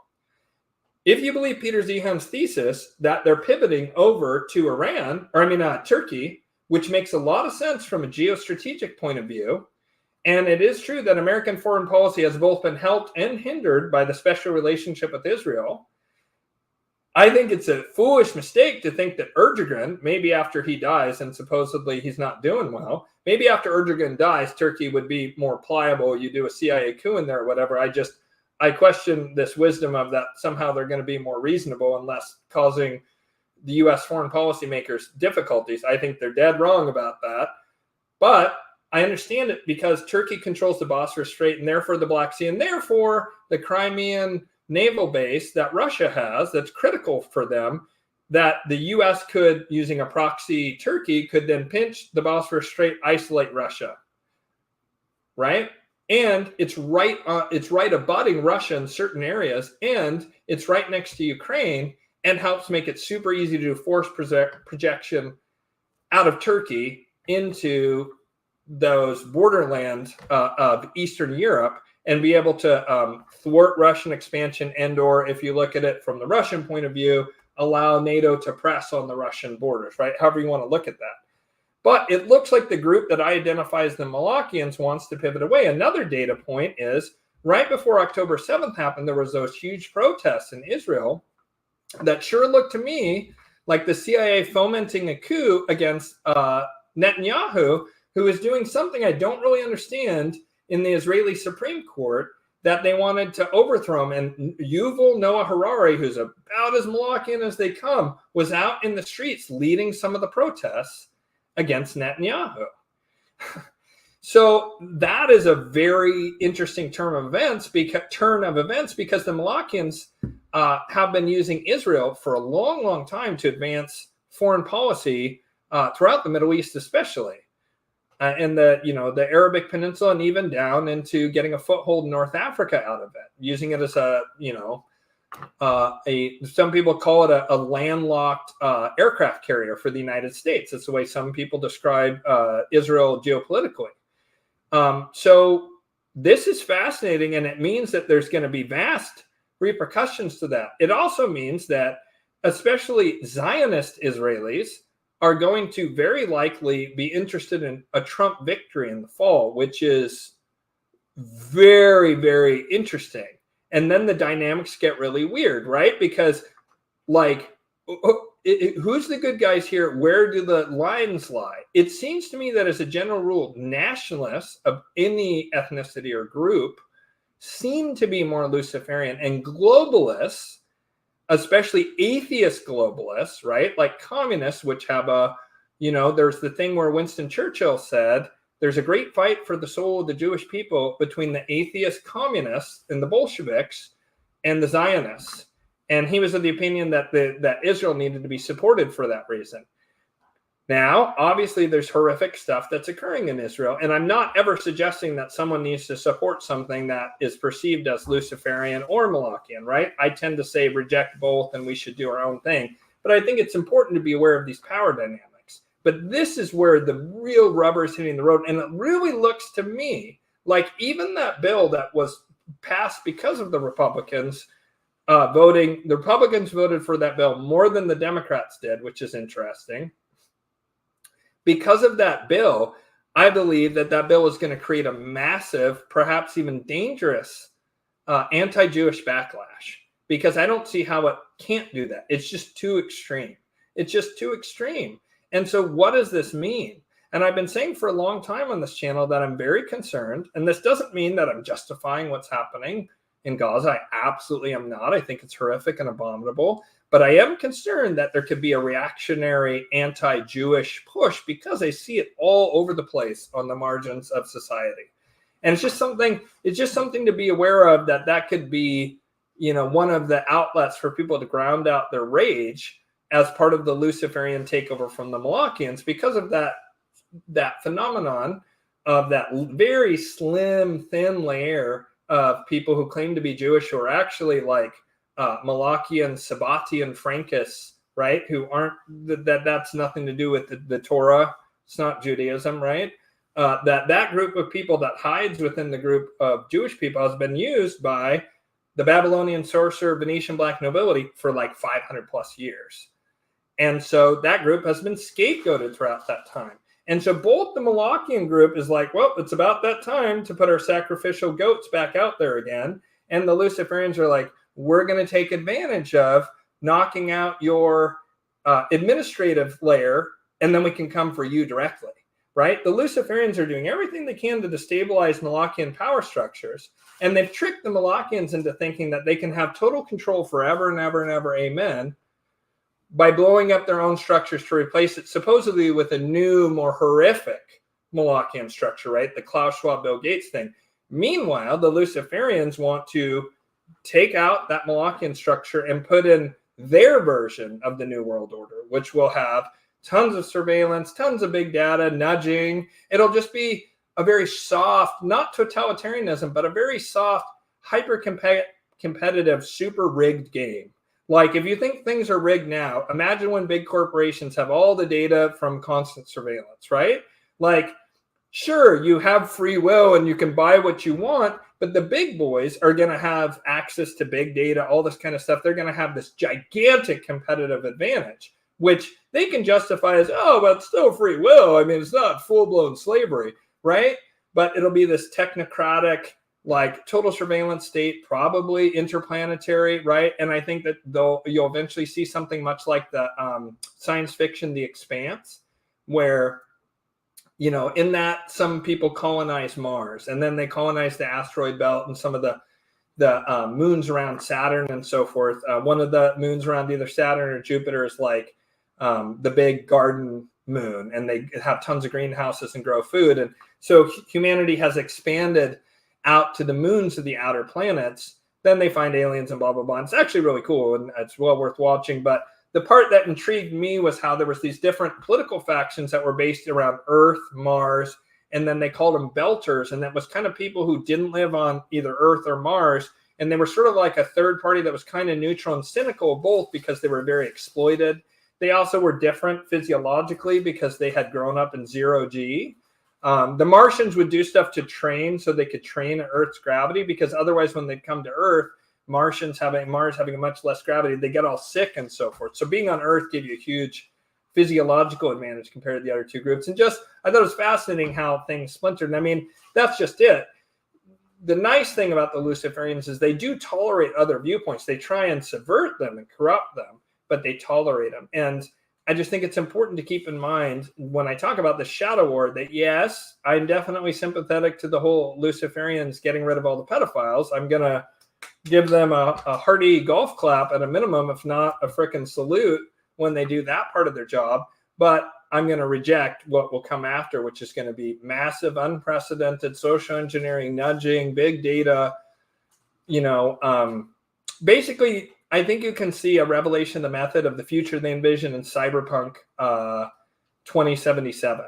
If you believe Peter Zehan's thesis that they're pivoting over to Turkey, which makes a lot of sense from a geostrategic point of view, and it is true that American foreign policy has both been helped and hindered by the special relationship with Israel, I think it's a foolish mistake to think that Erdogan, maybe after he dies, and supposedly he's not doing well, maybe after Erdogan dies, Turkey would be more pliable. You do a CIA coup in there or whatever. I question this wisdom of that somehow they're going to be more reasonable and less causing the U.S. foreign policymakers difficulties. I think they're dead wrong about that. But I understand it because Turkey controls the Bosphorus Strait and therefore the Black Sea and therefore the Crimean naval base that Russia has that's critical for them, that the U.S. could, using a proxy Turkey, could then pinch the Bosphorus Strait, isolate Russia, right? And it's right abutting Russia in certain areas, and it's right next to Ukraine, and helps make it super easy to do force projection out of Turkey into those borderlands of Eastern Europe, and be able to thwart Russian expansion, and/or, if you look at it from the Russian point of view, allow NATO to press on the Russian borders, right? However you want to look at that. But it looks like the group that I identify as the Malachians wants to pivot away. Another data point is right before October 7th happened, there was those huge protests in Israel that sure looked to me like the CIA fomenting a coup against Netanyahu, who is doing something I don't really understand in the Israeli Supreme Court, that they wanted to overthrow him. And Yuval Noah Harari, who's about as Malachian as they come, was out in the streets leading some of the protests against Netanyahu. So that is a very interesting turn of events because the Malachians have been using Israel for a long, long time to advance foreign policy throughout the Middle East, especially. And the Arabic Peninsula, and even down into getting a foothold in North Africa out of it, using it as a some people call it a landlocked aircraft carrier for the United States. That's the way some people describe Israel geopolitically. So this is fascinating, and it means that there's going to be vast repercussions to that. It also means that especially Zionist Israelis are going to very likely be interested in a Trump victory in the fall, which is very, very interesting. And then the dynamics get really weird, right? Because, like, who's the good guys here? Where do the lines lie? It seems to me that as a general rule, nationalists of any ethnicity or group seem to be more Luciferian, and globalists, especially atheist globalists, right? Like communists, which have there's the thing where Winston Churchill said, there's a great fight for the soul of the Jewish people between the atheist communists and the Bolsheviks and the Zionists. And he was of the opinion that that Israel needed to be supported for that reason. Now, obviously, there's horrific stuff that's occurring in Israel. And I'm not ever suggesting that someone needs to support something that is perceived as Luciferian or Malachian, right? I tend to say reject both and we should do our own thing. But I think it's important to be aware of these power dynamics. But this is where the real rubber is hitting the road. And it really looks to me like even that bill that was passed because of the Republicans voting, the Republicans voted for that bill more than the Democrats did, which is interesting. Because of that bill, I believe that bill is going to create a massive, perhaps even dangerous anti-Jewish backlash, because I don't see how it can't do that. It's just too extreme. It's just too extreme. And so what does this mean? And I've been saying for a long time on this channel that I'm very concerned, and this doesn't mean that I'm justifying what's happening in Gaza. I absolutely am not. I think it's horrific and abominable. But I am concerned that there could be a reactionary anti-Jewish push because I see it all over the place on the margins of society. And it's just something to be aware of, that could be, one of the outlets for people to ground out their rage as part of the Luciferian takeover from the Malachians, because of that phenomenon of that very slim, thin layer of people who claim to be Jewish who are actually like Malachian, Sabbatian, Frankists, right? Who aren't, that's nothing to do with the Torah. It's not Judaism, right? That group of people that hides within the group of Jewish people has been used by the Babylonian sorcerer, Venetian black nobility for like 500 plus years. And so that group has been scapegoated throughout that time. And so both the Malachian group is like, well, it's about that time to put our sacrificial goats back out there again. And the Luciferians are like, we're going to take advantage of knocking out your administrative layer, and then we can come for you directly, right? The Luciferians are doing everything they can to destabilize Malachian power structures. And they've tricked the Malachians into thinking that they can have total control forever and ever and ever, amen, by blowing up their own structures to replace it supposedly with a new, more horrific Malachian structure, right? The Klaus Schwab, Bill Gates thing. Meanwhile, the Luciferians want to take out that Malachian structure and put in their version of the New World Order, which will have tons of surveillance, tons of big data, nudging. It'll just be a very soft, not totalitarianism, but a very soft, hyper-competitive, super rigged game. Like, if you think things are rigged now, imagine when big corporations have all the data from constant surveillance, right? Like, sure, you have free will and you can buy what you want, but the big boys are going to have access to big data, all this kind of stuff. They're going to have this gigantic competitive advantage, which they can justify as, oh, but it's still free will. I mean, it's not full-blown slavery, right? But it'll be this technocratic, like total surveillance state, probably interplanetary, right? And I think that you'll eventually see something much like the science fiction The Expanse, where, in that some people colonize Mars, and then they colonize the asteroid belt and some of the moons around Saturn and so forth. One of the moons around either Saturn or Jupiter is like the big garden moon, and they have tons of greenhouses and grow food. And so humanity has expanded out to the moons of the outer planets. Then they find aliens and blah, blah, blah. And it's actually really cool, and it's well worth watching. But the part that intrigued me was how there was these different political factions that were based around Earth, Mars, and then they called them Belters. And that was kind of people who didn't live on either Earth or Mars, And they were sort of like a third party that was kind of neutral and cynical of both because they were very exploited. They also were different physiologically because they had grown up in zero G. The Martians would do stuff to train so they could train Earth's gravity, because otherwise when they come to Earth, Mars having a much less gravity, they get all sick and so forth. So being on Earth gave you a huge physiological advantage compared to the other two groups. And just, I thought it was fascinating how things splintered. And I mean, that's just it. The nice thing about the Luciferians is they do tolerate other viewpoints. They try and subvert them and corrupt them, but they tolerate them. And I just think it's important to keep in mind when I talk about the shadow war that, yes, I'm definitely sympathetic to the whole Luciferians getting rid of all the pedophiles. I'm going to give them a hearty golf clap at a minimum, if not a frickin' salute when they do that part of their job. But I'm going to reject what will come after, which is going to be massive, unprecedented social engineering, nudging, big data. Basically, I think you can see a revelation of the method of the future they envision in Cyberpunk 2077,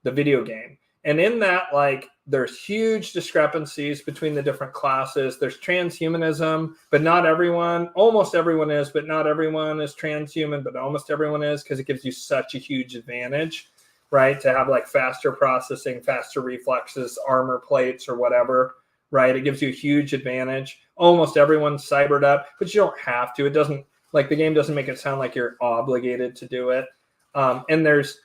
the video game. And in that, like, there's huge discrepancies between the different classes. There's transhumanism, but not everyone, almost everyone is, but not everyone is transhuman, but almost everyone is, because it gives you such a huge advantage, right? To have like faster processing, faster reflexes, armor plates or whatever, right? It gives you a huge advantage. Almost everyone's cybered up, but you don't have to. It doesn't, like, the game doesn't make it sound like you're obligated to do it. And there's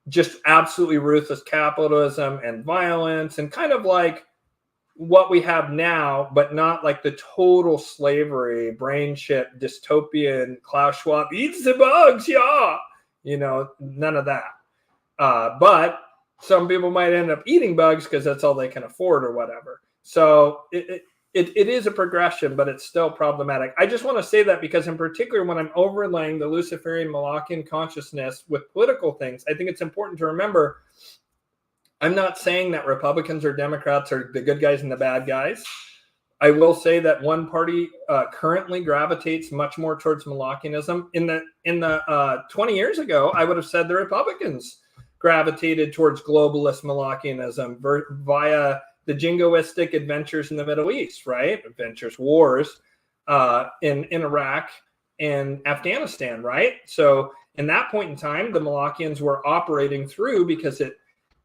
just absolutely ruthless capitalism and violence and kind of like what we have now, but not like the total slavery, brain chip, dystopian, Klaus Schwab, eats the bugs, yeah. None of that. But some people might end up eating bugs because that's all they can afford or whatever. So it is a progression, but it's still problematic. I just want to say that because in particular, when I'm overlaying the Luciferian Malachian consciousness with political things, I think it's important to remember, I'm not saying that Republicans or Democrats are the good guys and the bad guys. I will say that one party currently gravitates much more towards Malachianism. In the 20 years ago, I would have said the Republicans gravitated towards globalist Malachianism via the jingoistic adventures in the Middle East, right? Wars in Iraq and Afghanistan, right? So in that point in time, the Malachians were operating through, because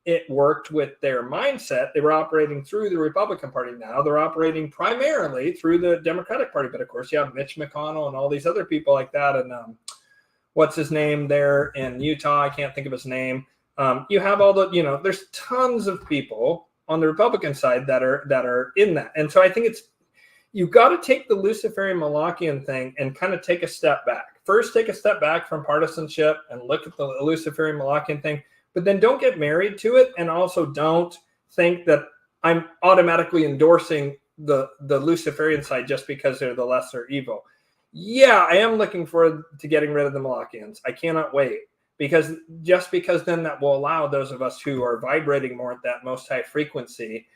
it worked with their mindset, they were operating through the Republican Party. Now they're operating primarily through the Democratic Party. But of course, you have Mitch McConnell and all these other people like that. And what's his name there in Utah? I can't think of his name. You have all the, there's tons of people on the Republican side that are in that. And so I think you've got to take the Luciferian Malachian thing and kind of take a step back. First, take a step back from partisanship and look at the Luciferian Malachian thing, but then don't get married to it. And also don't think that I'm automatically endorsing the Luciferian side just because they're the lesser evil. Yeah, I am looking forward to getting rid of the Malachians. I cannot wait. Because then that will allow those of us who are vibrating more at that most high frequency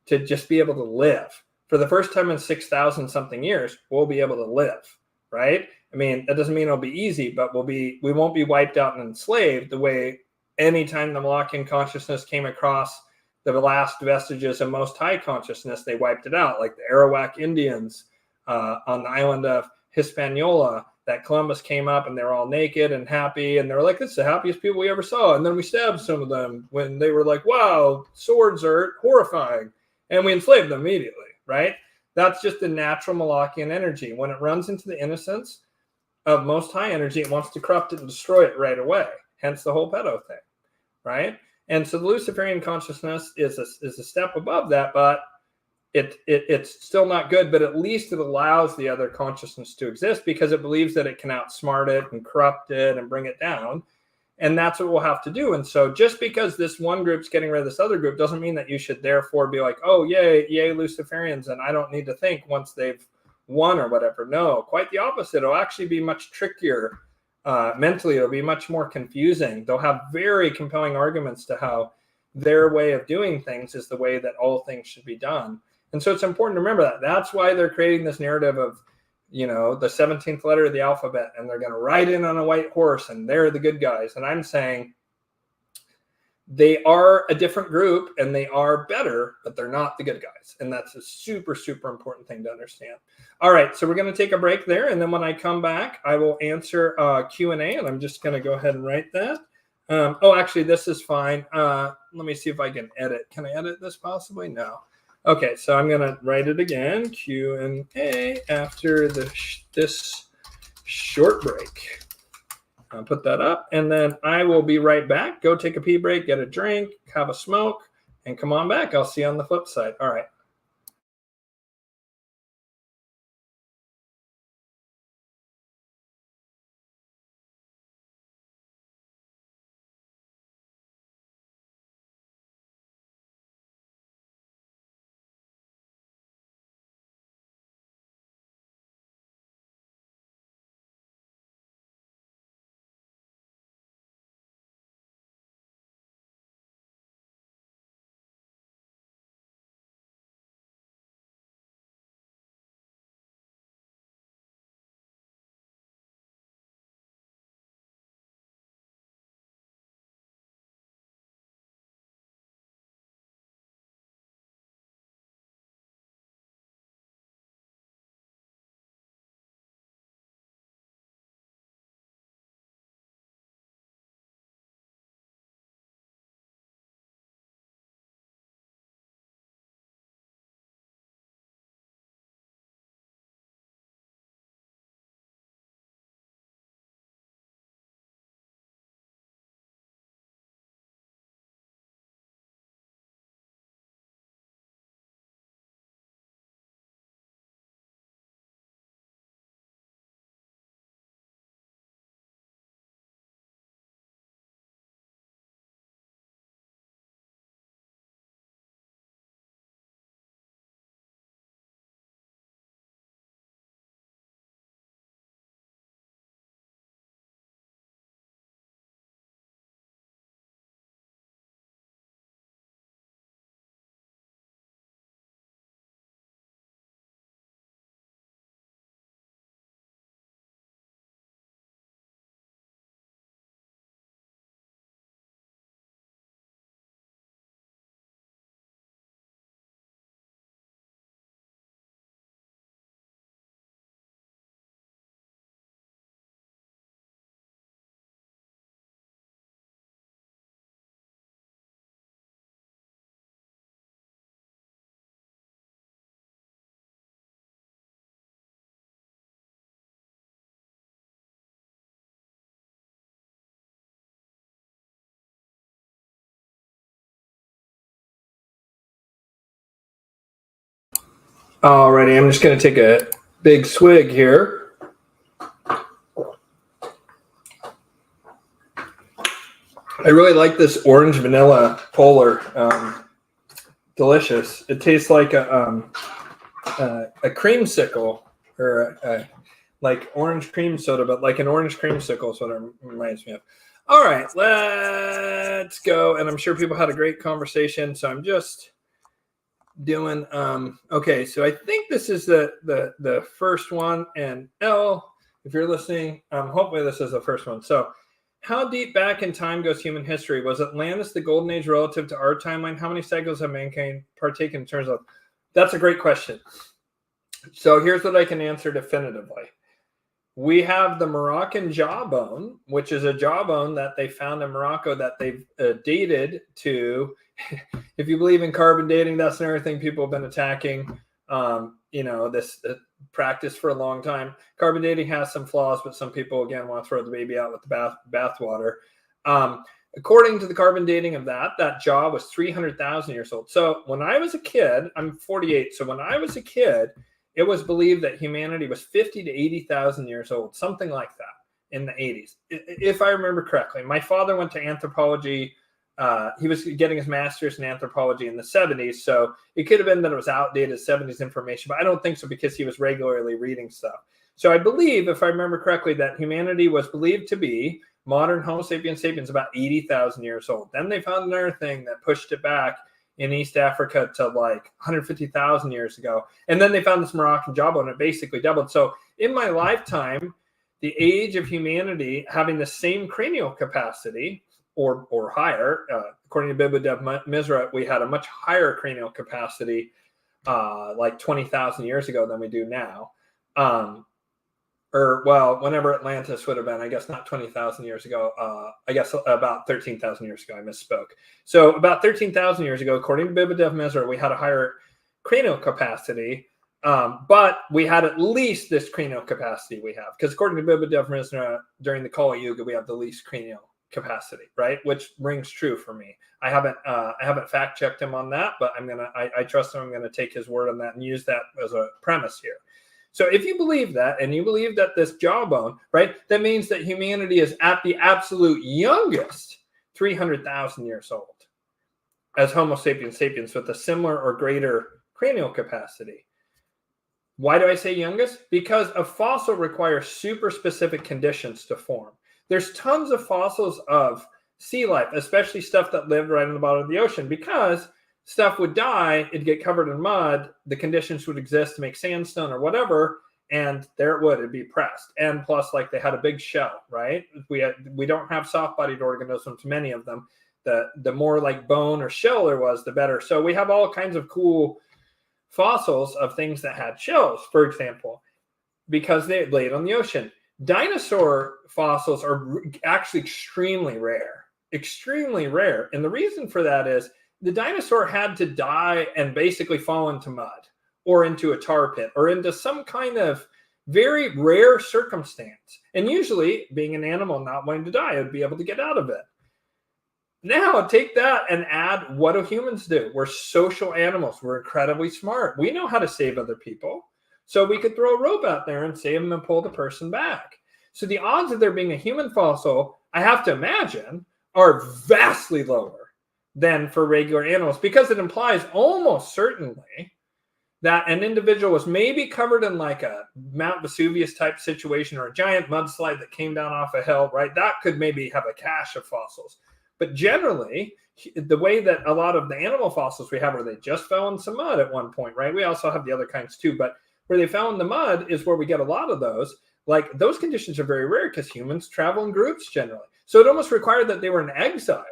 to just be able to live. For the first time in 6,000 something years, we'll be able to live, right? I mean, that doesn't mean it'll be easy, but we won't be wiped out and enslaved the way anytime the Malachian consciousness came across the last vestiges of most high consciousness, they wiped it out, like the Arawak Indians on the island of Hispaniola. That Columbus came up and they were all naked and happy. And they were like, this is the happiest people we ever saw. And then we stabbed some of them when they were like, wow, swords are horrifying. And we enslaved them immediately, right? That's just the natural Malachian energy. When it runs into the innocence of most high energy, it wants to corrupt it and destroy it right away. Hence the whole pedo thing, right? And so the Luciferian consciousness is a step above that, but it's still not good, but at least it allows the other consciousness to exist because it believes that it can outsmart it and corrupt it and bring it down. And that's what we'll have to do. And so just because this one group's getting rid of this other group doesn't mean that you should therefore be like, oh, yay, Luciferians, and I don't need to think once they've won or whatever. No, quite the opposite. It'll actually be much trickier. Mentally, it'll be much more confusing. They'll have very compelling arguments to how their way of doing things is the way that all things should be done. And so it's important to remember that. That's why they're creating this narrative of, the 17th letter of the alphabet, and they're going to ride in on a white horse, and they're the good guys. And I'm saying They are a different group and they are better, but they're not the good guys. And that's a super, super important thing to understand. All right, so we're going to take a break there. And then when I come back, I will answer Q&A, and I'm just going to go ahead and write that. Oh, actually, this is fine. Let me see if I can edit. Can I edit this possibly? No. Okay, so I'm going to write it again, Q&A, after this short break. I'll put that up, and then I will be right back. Go take a pee break, get a drink, have a smoke, and come on back. I'll see you on the flip side. All right. Alrighty, I'm just going to take a big swig here. I really like this orange vanilla polar. Delicious. It tastes like a creamsicle, or like orange cream soda, but like an orange creamsicle is what it reminds me of. All right, let's go. And I'm sure people had a great conversation, so I'm just doing okay, so I think this is the first one. And L, if you're listening, hopefully this is the first one. So how deep back in time goes human history? Was Atlantis the golden age relative to our timeline? How many cycles have mankind partaken in terms of? That's a great question. So here's what I can answer definitively. We have the Moroccan jawbone, which is a jawbone that they found in Morocco that they've dated to. If you believe in carbon dating, that's another thing people have been attacking. This practice for a long time. Carbon dating has some flaws, but some people, again, want to throw the baby out with the bathwater. According to the carbon dating of that jaw was 300,000 years old. So when I was a kid, I'm 48. So when I was a kid, it was believed that humanity was 50 to 80,000 years old, something like that in the 80s, if I remember correctly. My father went to anthropology. He was getting his master's in anthropology in the 70s, so it could have been that it was outdated 70s information, but I don't think so because he was regularly reading stuff. So I believe, if I remember correctly, that humanity was believed to be modern Homo sapiens sapiens about 80,000 years old. Then they found another thing that pushed it back in East Africa to like 150,000 years ago. And then they found this Moroccan jawbone, and it basically doubled. So in my lifetime, the age of humanity having the same cranial capacity or higher. According to Biba Dev Mizra, we had a much higher cranial capacity like 20,000 years ago than we do now. Or, well, whenever Atlantis would have been, I guess not 20,000 years ago, I guess about 13,000 years ago, I misspoke. So about 13,000 years ago, according to Biba Dev Mizra, we had a higher cranial capacity, but we had at least this cranial capacity we have. Because according to Biba Dev Mizra, during the Kali Yuga, we have the least cranial capacity, right? Which rings true for me. I haven't fact checked him on that, but I trust him. I'm gonna take his word on that and use that as a premise here. So if you believe that, and you believe that this jawbone, right, that means that humanity is at the absolute youngest 300,000 years old as Homo sapiens sapiens with a similar or greater cranial capacity. Why do I say youngest? Because a fossil requires super specific conditions to form. There's tons of fossils of sea life, especially stuff that lived right in the bottom of the ocean, because stuff would die, it'd get covered in mud, the conditions would exist to make sandstone or whatever, and there it would, it'd be pressed. And plus, like, they had a big shell, right? We don't have soft-bodied organisms, many of them. The more like bone or shell there was, the better. So we have all kinds of cool fossils of things that had shells, for example, because they laid on the ocean. Dinosaur fossils are actually extremely rare. And the reason for that is the dinosaur had to die and basically fall into mud or into a tar pit or into some kind of very rare circumstance. And usually, being an animal not wanting to die, it would be able to get out of it. Now, take that and add, what do humans do? We're social animals. We're incredibly smart. We know how to save other people. So we could throw a rope out there and save them and pull the person back. So the odds of there being a human fossil, I have to imagine, are vastly lower than for regular animals, because it implies almost certainly that an individual was maybe covered in like a Mount Vesuvius type situation or a giant mudslide that came down off a hill, right? That could maybe have a cache of fossils. But generally, the way that a lot of the animal fossils we have, where they just fell in some mud at one point, right? We also have the other kinds too, but where they fell in the mud is where we get a lot of those. Like, those conditions are very rare because humans travel in groups generally. So it almost required that they were in exile,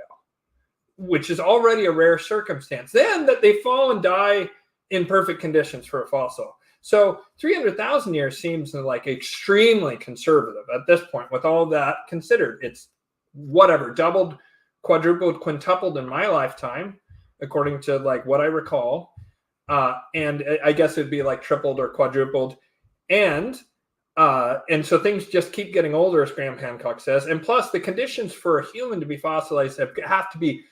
which is already a rare circumstance. Then that they fall and die in perfect conditions for a fossil. So 300,000 years seems like extremely conservative at this point. With all that considered, it's whatever, doubled, quadrupled, quintupled in my lifetime, according to like what I recall. And I guess it'd be like tripled or quadrupled. And so things just keep getting older, as Graham Hancock says. And plus, the conditions for a human to be fossilized have to be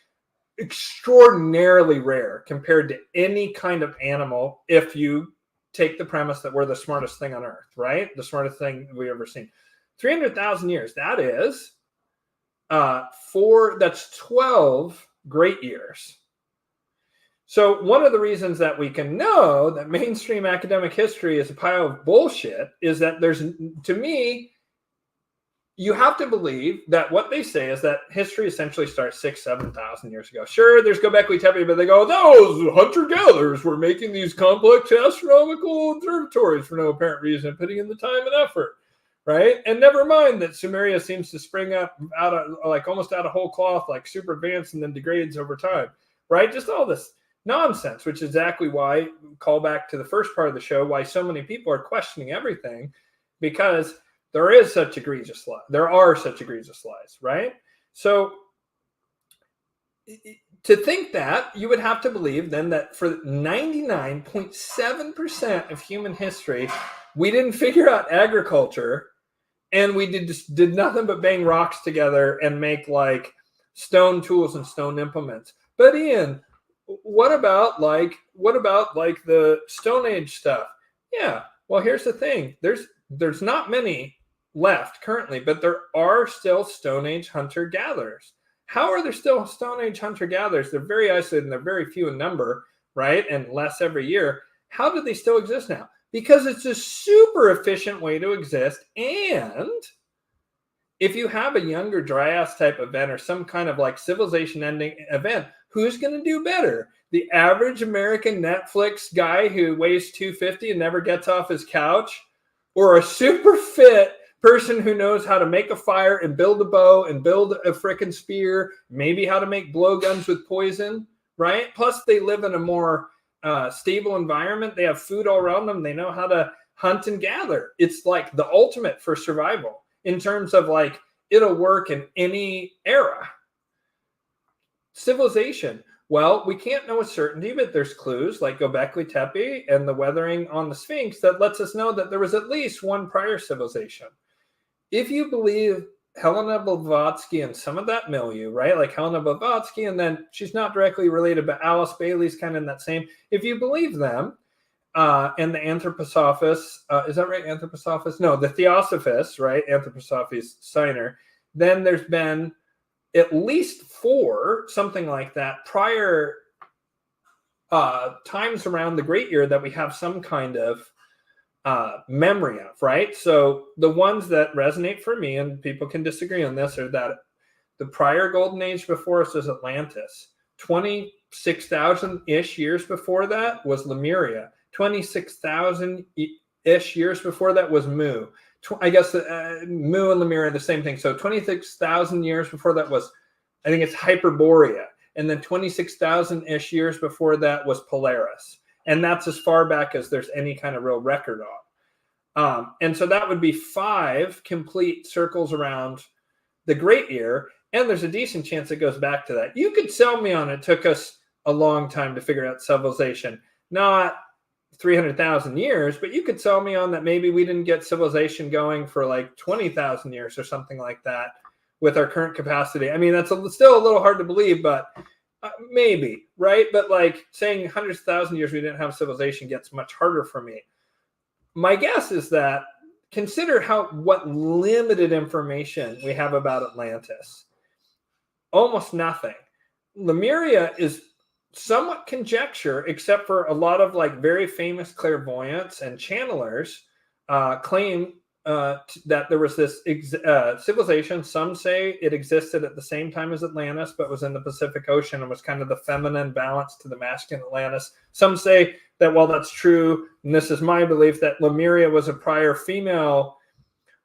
extraordinarily rare compared to any kind of animal, if you take the premise that we're the smartest thing on earth, right? The smartest thing we've ever seen. 300,000 years, that is that's 12 great years. So one of the reasons that we can know that mainstream academic history is a pile of bullshit is that to me, you have to believe that what they say is that history essentially starts 6,000-7,000 years ago. Sure, there's Göbekli Tepe, but they go, those hunter-gatherers were making these complex astronomical observatories for no apparent reason, putting in the time and effort, right? And never mind that Sumeria seems to spring up out of, like, almost out of whole cloth, like super advanced, and then degrades over time, right? Just all this nonsense, which is exactly why, call back to the first part of the show, why so many people are questioning everything, because there are such egregious lies, right? So to think that, you would have to believe then that for 99.7% of human history, we didn't figure out agriculture, and we did nothing but bang rocks together and make like stone tools and stone implements. But Ian, what about like the Stone Age stuff? Yeah, well, here's the thing. There's not many left currently, but there are still Stone Age hunter-gatherers. How are there still Stone Age hunter-gatherers? They're very isolated and they're very few in number, right? And less every year. How do they still exist now? Because it's a super efficient way to exist. And if you have a younger Dryas type event or some kind of like civilization ending event, who's going to do better? The average American Netflix guy who weighs 250 and never gets off his couch? Or a super fit person who knows how to make a fire and build a bow and build a frickin' spear, maybe how to make blowguns with poison, right? Plus, they live in a more stable environment. They have food all around them. They know how to hunt and gather. It's like the ultimate for survival in terms of like, it'll work in any era. Civilization. Well, we can't know with certainty, but there's clues like Göbekli Tepe and the weathering on the Sphinx that lets us know that there was at least one prior civilization. If you believe Helena Blavatsky and some of that milieu, right? Like Helena Blavatsky, and then she's not directly related, but Alice Bailey's kind of in that same. If you believe them, and the Anthroposophists, is that right? Anthroposophists? No, the Theosophists, right? Anthroposophists signer. Then there's been at least 4, something like that, prior times around the Great Year that we have some kind of memory of, right? So the ones that resonate for me, and people can disagree on this, are that the prior golden age before us is Atlantis. 26,000-ish years before that was Lemuria. 26,000-ish years before that was Mu. I guess Mu and Lemuria are the same thing. So 26,000 years before that was, I think it's Hyperborea. And then 26,000-ish years before that was Polaris. And that's as far back as there's any kind of real record on. And so that would be 5 complete circles around the Great Year. And there's a decent chance it goes back to that. You could sell me on it took us a long time to figure out civilization. Not 300,000 years, but you could sell me on that maybe we didn't get civilization going for like 20,000 years or something like that with our current capacity. I mean, that's still a little hard to believe, but maybe, right? But like saying hundreds of thousands of years we didn't have civilization gets much harder for me. My guess is that consider what limited information we have about Atlantis. Almost nothing. Lemuria is somewhat conjecture, except for a lot of like very famous clairvoyants and channelers claim that there was this civilization. Some say it existed at the same time as Atlantis, but was in the Pacific Ocean and was kind of the feminine balance to the masculine Atlantis. Some say that while that's true, and this is my belief, that Lemuria was a prior female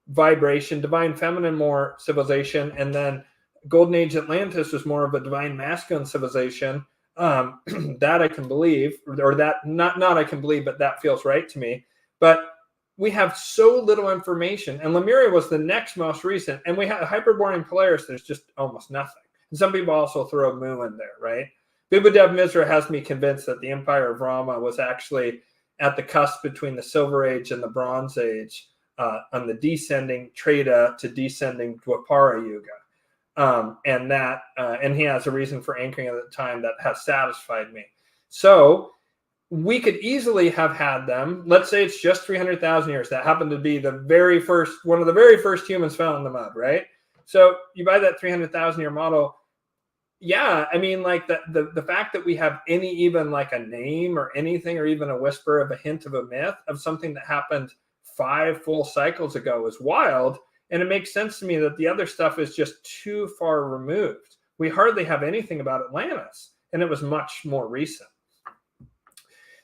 vibration, divine feminine more civilization, and then Golden Age Atlantis was more of a divine masculine civilization. That I can believe, or that not I can believe, but that feels right to me. But we have so little information, and Lemuria was the next most recent, and we have Hyperborean and Polaris. There's just almost nothing. And some people also throw Mu in there, right? Bibudev Mizra has me convinced that the Empire of Rama was actually at the cusp between the Silver Age and the Bronze Age, on the descending Treta to descending Dwapara Yuga. And he has a reason for anchoring at the time that has satisfied me. So we could easily have had them. Let's say it's just 300,000 years. That happened to be one of the very first humans found in the mud, right? So you buy that 300,000 year model. Yeah, I mean, like the fact that we have even like a name or anything, or even a whisper of a hint of a myth of something that happened 5 full cycles ago is wild. And it makes sense to me that the other stuff is just too far removed. We hardly have anything about Atlantis, and it was much more recent.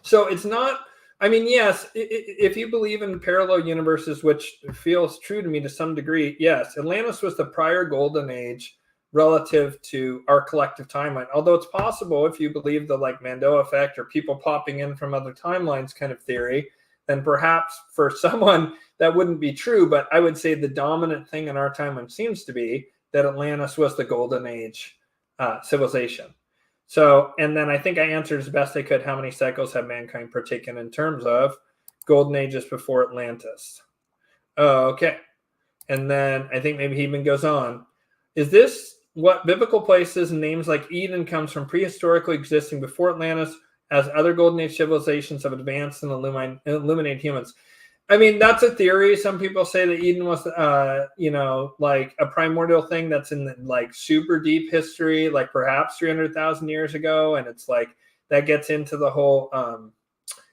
So it's not, I mean, yes, if you believe in parallel universes, which feels true to me to some degree, yes, Atlantis was the prior golden age relative to our collective timeline. Although it's possible, if you believe the like Mandela effect or people popping in from other timelines kind of theory, then perhaps for someone that wouldn't be true. But I would say the dominant thing in our timeline seems to be that Atlantis was the golden age civilization. So, and then I think I answered as best I could how many cycles have mankind partaken in terms of golden ages before Atlantis. Okay. And then I think maybe he even goes on. Is this what biblical places and names like Eden comes from prehistorically existing before Atlantis, as other golden age civilizations have advanced and illuminate humans? I mean, that's a theory. Some people say that Eden was, like a primordial thing that's in like super deep history, like perhaps 300,000 years ago. And it's like, that gets into the whole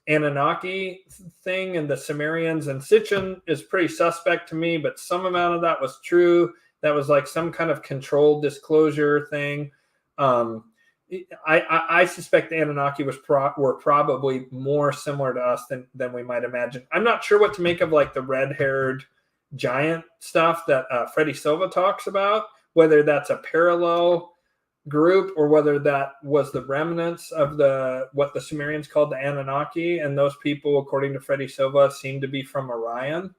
Anunnaki thing and the Sumerians, and Sitchin is pretty suspect to me, but some amount of that was true. That was like some kind of controlled disclosure thing. I suspect the Anunnaki were probably more similar to us than we might imagine. I'm not sure what to make of like the red-haired giant stuff that Freddie Silva talks about, whether that's a parallel group or whether that was the remnants of what the Sumerians called the Anunnaki. And those people, according to Freddie Silva, seemed to be from Orion.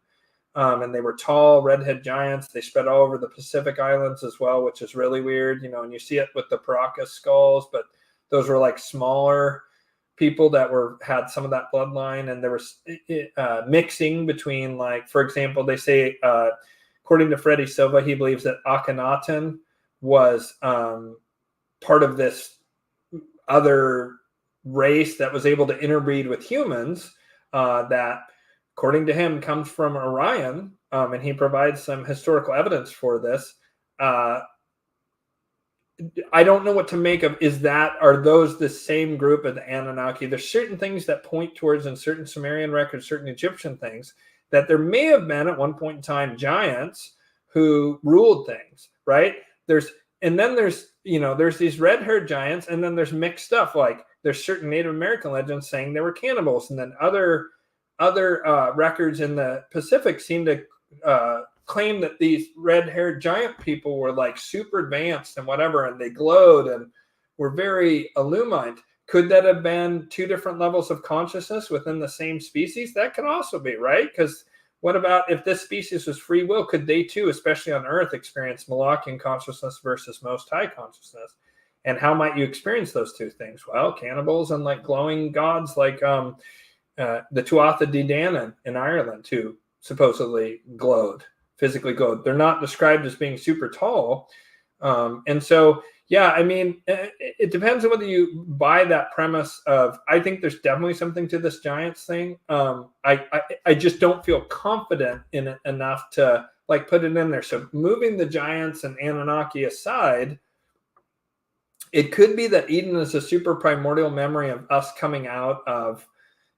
And they were tall, redhead giants. They spread all over the Pacific Islands as well, which is really weird, and you see it with the Paracas skulls, but those were like smaller people that had some of that bloodline. And there was mixing between, like, for example, they say, according to Freddie Silva, he believes that Akhenaten was part of this other race that was able to interbreed with humans that, according to him, comes from Orion, and he provides some historical evidence for this. I don't know what to make of. Are those the same group of the Anunnaki? There's certain things that point towards, in certain Sumerian records, certain Egyptian things, that there may have been at one point in time giants who ruled things, right? There's these red-haired giants, and then there's mixed stuff. Like there's certain Native American legends saying they were cannibals, and then other records in the Pacific seem to claim that these red-haired giant people were like super advanced and whatever, and they glowed and were very illumined. Could that have been two different levels of consciousness within the same species? That could also be, right? Because what about if this species was free will? Could they too, especially on Earth, experience Malachian consciousness versus Most High consciousness? And how might you experience those two things? Well, cannibals and like glowing gods like the Tuatha De Danann in Ireland, who supposedly physically glowed. They're not described as being super tall. And so, yeah, I mean, it depends on whether you buy that premise of, I think there's definitely something to this giants thing. I just don't feel confident in it enough to like put it in there. So moving the giants and Anunnaki aside, it could be that Eden is a super primordial memory of us coming out of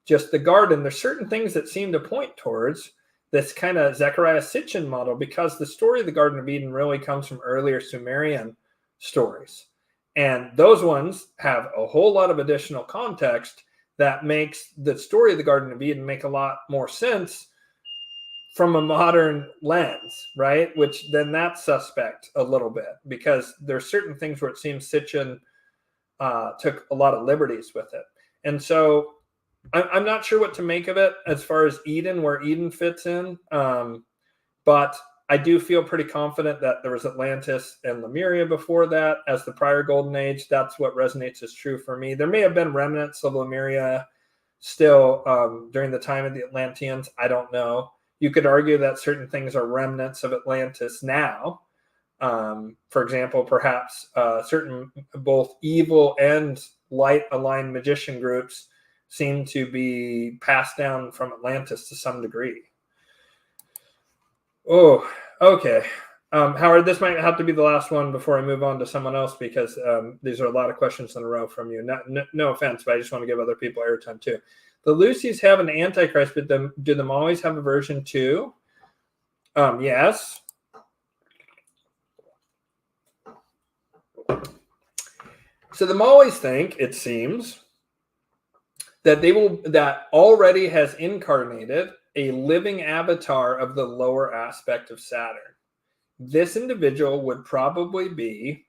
just the garden. There's certain things that seem to point towards this kind of Zechariah Sitchin model, because the story of the Garden of Eden really comes from earlier Sumerian stories. And those ones have a whole lot of additional context that makes the story of the Garden of Eden make a lot more sense from a modern lens, right? Which then that's suspect a little bit, because there's certain things where it seems Sitchin took a lot of liberties with it. And so I'm not sure what to make of it as far as Eden, where Eden fits in. But I do feel pretty confident that there was Atlantis and Lemuria before that as the prior golden age. That's what resonates as true for me. There may have been remnants of Lemuria still during the time of the Atlanteans. I don't know. You could argue that certain things are remnants of Atlantis now. For example, perhaps certain both evil and light-aligned magician groups seem to be passed down from Atlantis to some degree. Oh, okay. Howard, this might have to be the last one before I move on to someone else, because these are a lot of questions in a row from you. No offense, but I just want to give other people airtime too. The Lucys have an Antichrist, but do them always have a version 2? Yes. So them always think, it seems, that already has incarnated a living avatar of the lower aspect of Saturn. This individual would probably be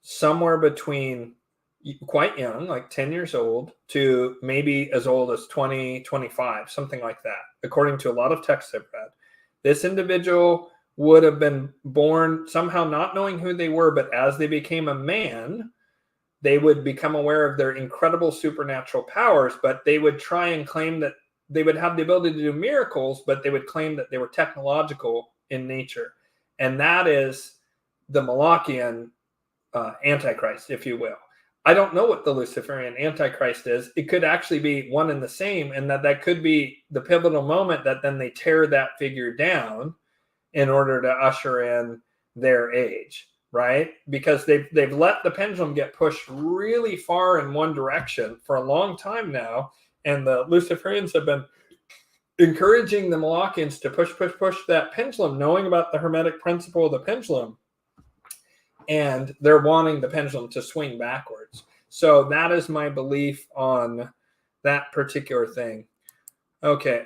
somewhere between quite young, like 10 years old, to maybe as old as 20, 25, something like that, according to a lot of texts I've read. This individual would have been born somehow not knowing who they were, but as they became a man, they would become aware of their incredible supernatural powers, but they would try and claim that they would have the ability to do miracles, but they would claim that they were technological in nature. And that is the Malachian Antichrist, if you will. I don't know what the Luciferian Antichrist is. It could actually be one and the same, and that could be the pivotal moment that then they tear that figure down in order to usher in their age. Right? Because they've let the pendulum get pushed really far in one direction for a long time now. And the Luciferians have been encouraging the Malachians to push that pendulum, knowing about the Hermetic principle of the pendulum. And they're wanting the pendulum to swing backwards. So that is my belief on that particular thing. Okay.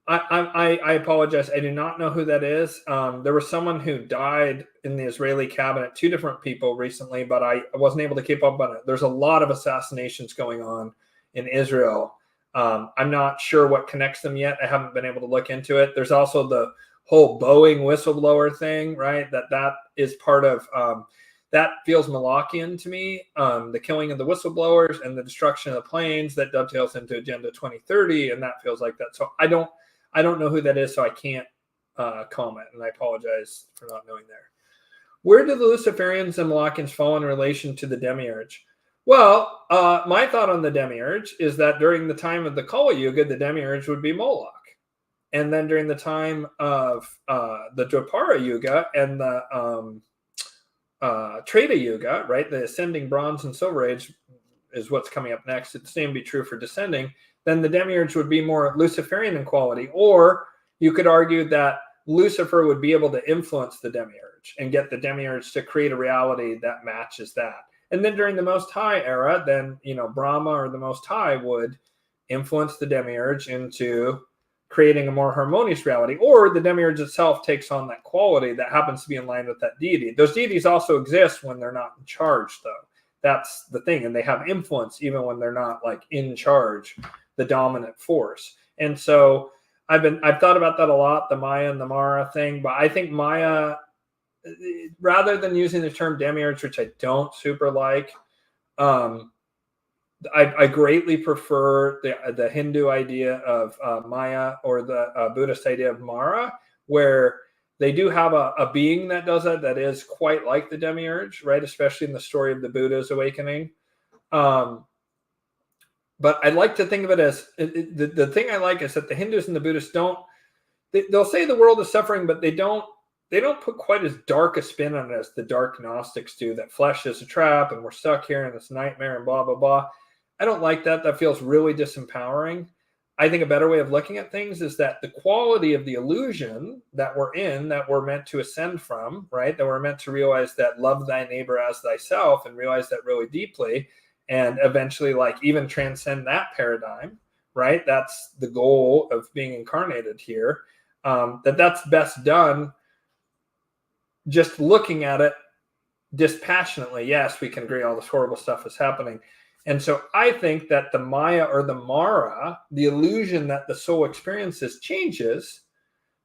I apologize. I do not know who that is. There was someone who died in the Israeli cabinet, 2 different people recently, but I wasn't able to keep up on it. There's a lot of assassinations going on in Israel. I'm not sure what connects them yet. I haven't been able to look into it. There's also the whole Boeing whistleblower thing, right? That is part of that feels Malachian to me. The killing of the whistleblowers and the destruction of the planes, that dovetails into Agenda 2030, and that feels like that. So I don't know who that is, so I can't comment, and I apologize for not knowing there. Where do the Luciferians and Malachians fall in relation to the demiurge? Well, my thought on the demiurge is that during the time of the Kali Yuga, the demiurge would be Moloch. And then during the time of the Dwapara Yuga and the Treta Yuga, right, the ascending Bronze and Silver Age is what's coming up next. The same would be true for descending. Then the demiurge would be more Luciferian in quality. Or you could argue that Lucifer would be able to influence the demiurge and get the demiurge to create a reality that matches that. And then during the Most High era, then, Brahma or the Most High would influence the demiurge into creating a more harmonious reality, or the demiurge itself takes on that quality that happens to be in line with that deity. Those deities also exist when they're not in charge, though. That's the thing. And they have influence even when they're not like in charge, the dominant force. And so I've thought about that a lot, the Maya and the Mara thing, but I think Maya, rather than using the term demiurge, which I don't super like, I greatly prefer the Hindu idea of Maya, or the Buddhist idea of Mara, where they do have a being that does that is quite like the demiurge, right? Especially in the story of the Buddha's awakening. But I like to think of it as the thing I like is that the Hindus and the Buddhists they'll say the world is suffering, but they don't put quite as dark a spin on it as the dark Gnostics do, that flesh is a trap and we're stuck here in this nightmare and blah, blah, blah. I don't like that. That feels really disempowering. I think a better way of looking at things is that the quality of the illusion that we're in, that we're meant to ascend from, right? That we're meant to realize that love thy neighbor as thyself, and realize that really deeply, and eventually like even transcend that paradigm, right? That's the goal of being incarnated here. That's best done just looking at it dispassionately. Yes, we can agree all this horrible stuff is happening. And so I think that the Maya or the Mara, the illusion that the soul experiences, changes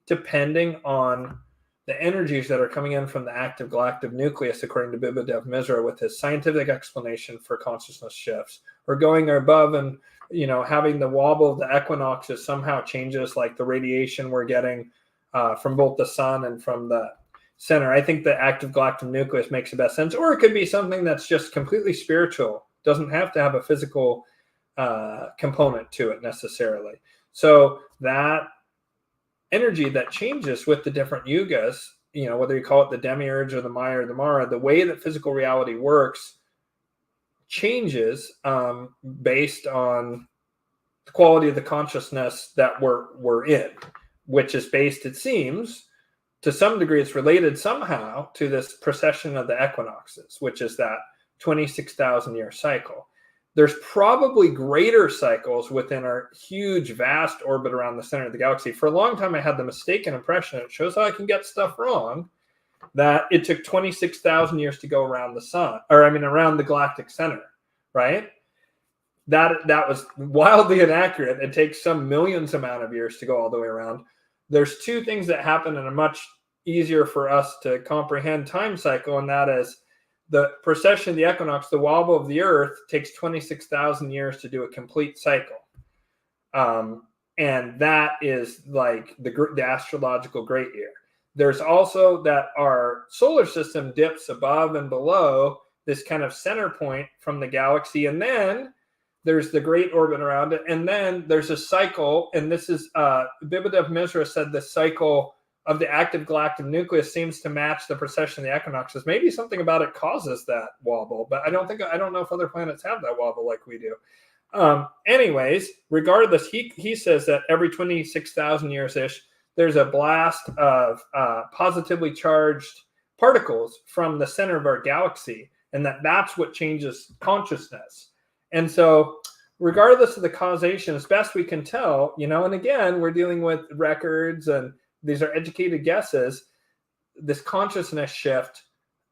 depending on the energies that are coming in from the active galactic nucleus, according to Bibadev Mizra, with his scientific explanation for consciousness shifts, or going above and, having the wobble of the equinoxes somehow changes like the radiation we're getting from both the sun and from the center. I think the active galactic nucleus makes the best sense. Or it could be something that's just completely spiritual. Doesn't have to have a physical component to it necessarily. So that energy that changes with the different yugas, whether you call it the demiurge or the Maya or the Mara, the way that physical reality works changes based on the quality of the consciousness that we're in, which is based, it seems, to some degree, it's related somehow to this precession of the equinoxes, which is that 26,000 year cycle. There's probably greater cycles within our huge, vast orbit around the center of the galaxy. For a long time, I had the mistaken impression, it shows how I can get stuff wrong, that it took 26,000 years to go around the sun, around the galactic center, right? That was wildly inaccurate. It takes some millions amount of years to go all the way around. There's 2 things that happen in a much easier for us to comprehend time cycle, and that is the precession of the equinox, the wobble of the Earth, takes 26,000 years to do a complete cycle. And that is like the astrological great year. There's also that our solar system dips above and below this kind of center point from the galaxy. And then there's the great orbit around it. And then there's a cycle. And this is Bibadev Mizra said the cycle of the active galactic nucleus seems to match the precession of the equinoxes. Maybe something about it causes that wobble, but I don't know if other planets have that wobble like we do. Anyways, regardless, he says that every 26,000 years-ish, there's a blast of positively charged particles from the center of our galaxy, and that's what changes consciousness. And so regardless of the causation, as best we can tell, and again, we're dealing with records and these are educated guesses, this consciousness shift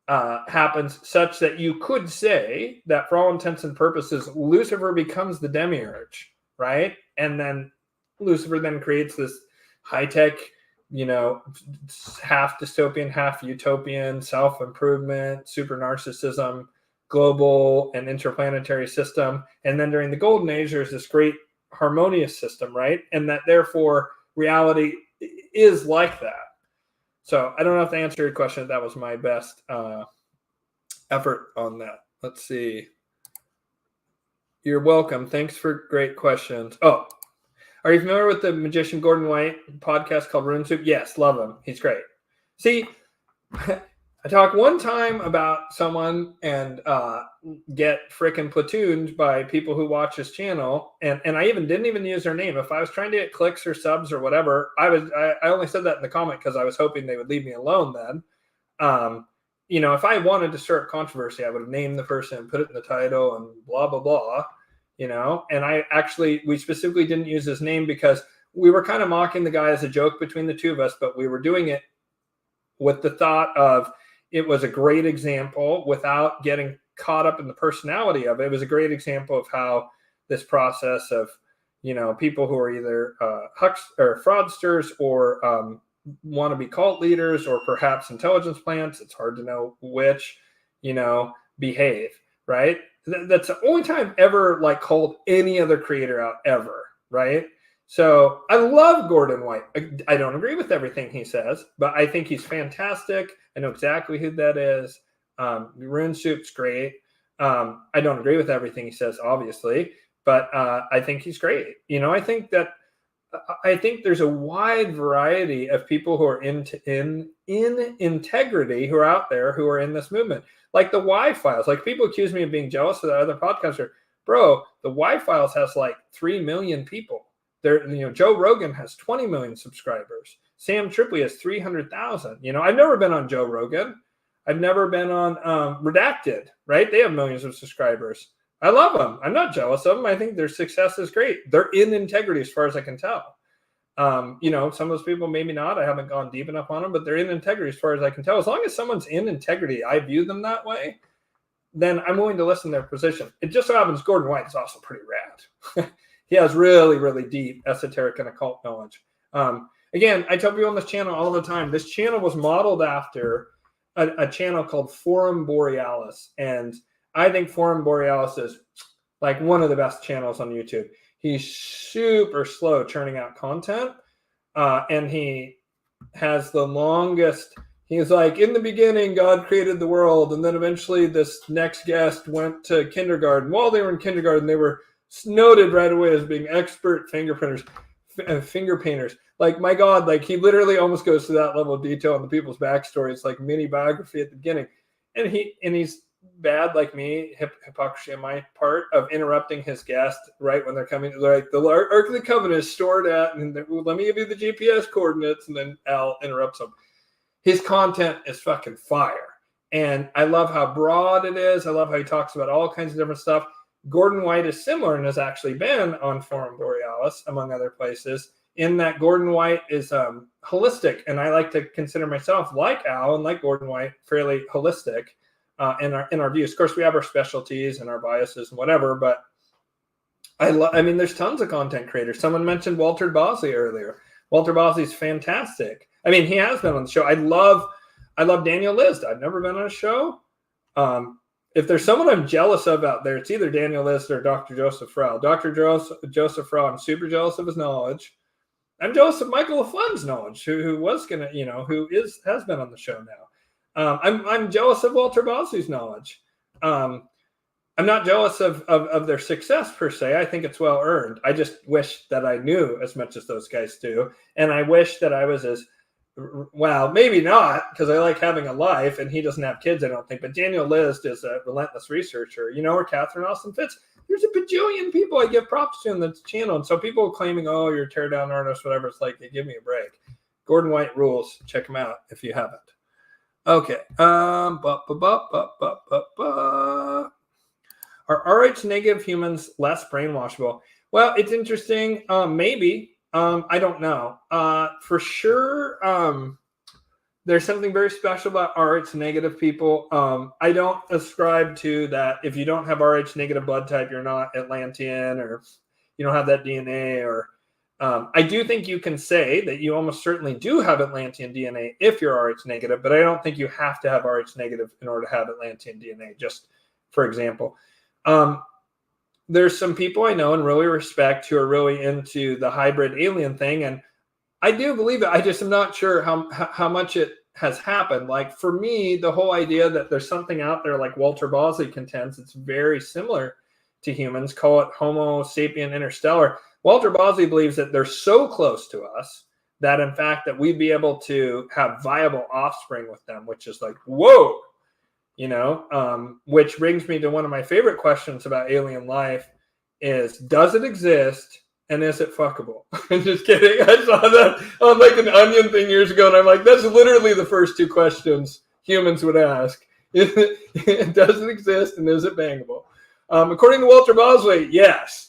happens such that you could say that for all intents and purposes, Lucifer becomes the demiurge, right? And then Lucifer then creates this high-tech, half dystopian, half utopian, self-improvement, super narcissism, global and interplanetary system. And then during the golden age, there's this great harmonious system, right? And that therefore reality is like that. So I don't know if to answer your question, that was my best effort on that. Let's see. You're welcome. Thanks for great questions. Oh, are you familiar with the magician Gordon White podcast called Rune Soup? Yes, love him. He's great. See, I talk one time about someone and get frickin' platooned by people who watch his channel, and I didn't even use their name. If I was trying to get clicks or subs or whatever, I only said that in the comment because I was hoping they would leave me alone then. If I wanted to start controversy, I would have named the person and put it in the title and blah, blah, blah, and we specifically didn't use his name because we were kind of mocking the guy as a joke between the two of us, but we were doing it with the thought of, it was a great example without getting caught up in the personality of it. It was a great example of how this process of, people who are either or fraudsters or want to be cult leaders or perhaps intelligence plants, it's hard to know which, behave, right? That's the only time I've ever called any other creator out ever, right? So I love Gordon White. I don't agree with everything he says, but I think he's fantastic. I know exactly who that is. Rune Soup's great. I don't agree with everything he says, obviously, but I think he's great. I think there's a wide variety of people who are in integrity who are out there who are in this movement. Like the Y-Files. People accuse me of being jealous of the other podcaster. Bro, the Y-Files has 3 million people. Joe Rogan has 20 million subscribers. Sam Tripoli has 300,000. I've never been on Joe Rogan. I've never been on Redacted, right? They have millions of subscribers. I love them. I'm not jealous of them. I think their success is great. They're in integrity as far as I can tell. Some of those people, maybe not. I haven't gone deep enough on them, but they're in integrity as far as I can tell. As long as someone's in integrity, I view them that way, then I'm willing to listen to their position. It just so happens Gordon White is also pretty rad. He has really, really deep esoteric and occult knowledge. Again, I tell people on this channel all the time, this channel was modeled after a channel called Forum Borealis. And I think Forum Borealis is one of the best channels on YouTube. He's super slow churning out content. And he has the longest. He's in the beginning, God created the world. And then eventually this next guest went to kindergarten. While they were in kindergarten, they were noted right away as being expert finger painters. My God, he literally almost goes to that level of detail on the people's backstory. It's like mini biography at the beginning. And he's bad, like me, hypocrisy on my part, of interrupting his guest right when they're coming. The Ark of the Covenant is stored at, and let me give you the GPS coordinates, and then Al interrupts him. His content is fucking fire. And I love how broad it is. I love how he talks about all kinds of different stuff. Gordon White is similar and has actually been on Forum Borealis, among other places, in that Gordon White is holistic. And I like to consider myself, like Al and like Gordon White, fairly holistic in our views. Of course, we have our specialties and our biases and whatever, but there's tons of content creators. Someone mentioned Walter Bosley earlier. Walter Bosley's fantastic. He has been on the show. I love Daniel List. I've never been on a show. If there's someone I'm jealous of out there, it's either Daniel List or Dr. Joseph Frau. Dr. Joseph Frau, I'm super jealous of his knowledge. I'm jealous of Michael LaFlame's knowledge, who was gonna, has been on the show now. I'm jealous of Walter Bosley's knowledge. I'm not jealous of their success per se. I think it's well earned. I just wish that I knew as much as those guys do, and I wish that I was as well, maybe not, because I like having a life, and he doesn't have kids, I don't think. But Daniel List is a relentless researcher, or Catherine Austin Fitz. There's a bajillion people I give props to on the channel, and so people claiming, oh, you're a teardown artist, whatever. It's like, hey, give me a break. Gordon White rules. Check him out if you haven't. Okay. Are RH negative humans less brainwashable? Well, it's interesting. Maybe. I don't know. For sure, there's something very special about RH negative people. I don't ascribe to that. If you don't have RH negative blood type, you're not Atlantean, or you don't have that DNA. Or I do think you can say that you almost certainly do have Atlantean DNA if you're RH negative, but I don't think you have to have RH negative in order to have Atlantean DNA. Just for example. There's some people I know and really respect who are really into the hybrid alien thing, and I do believe it. I just am not sure how much it has happened. Like for me, the whole idea that there's something out there, like Walter Bosley contends, it's very similar to humans. Call it Homo sapien interstellar. Walter Bosley believes that they're so close to us that, in fact, that we'd be able to have viable offspring with them, which is like, whoa. Which brings me to one of my favorite questions about alien life is, does it exist and is it fuckable? I'm just kidding. I saw that on like an Onion thing years ago, and I'm like, that's literally the first two questions humans would ask. Does it exist and is it bangable? According to Walter Bosley, yes.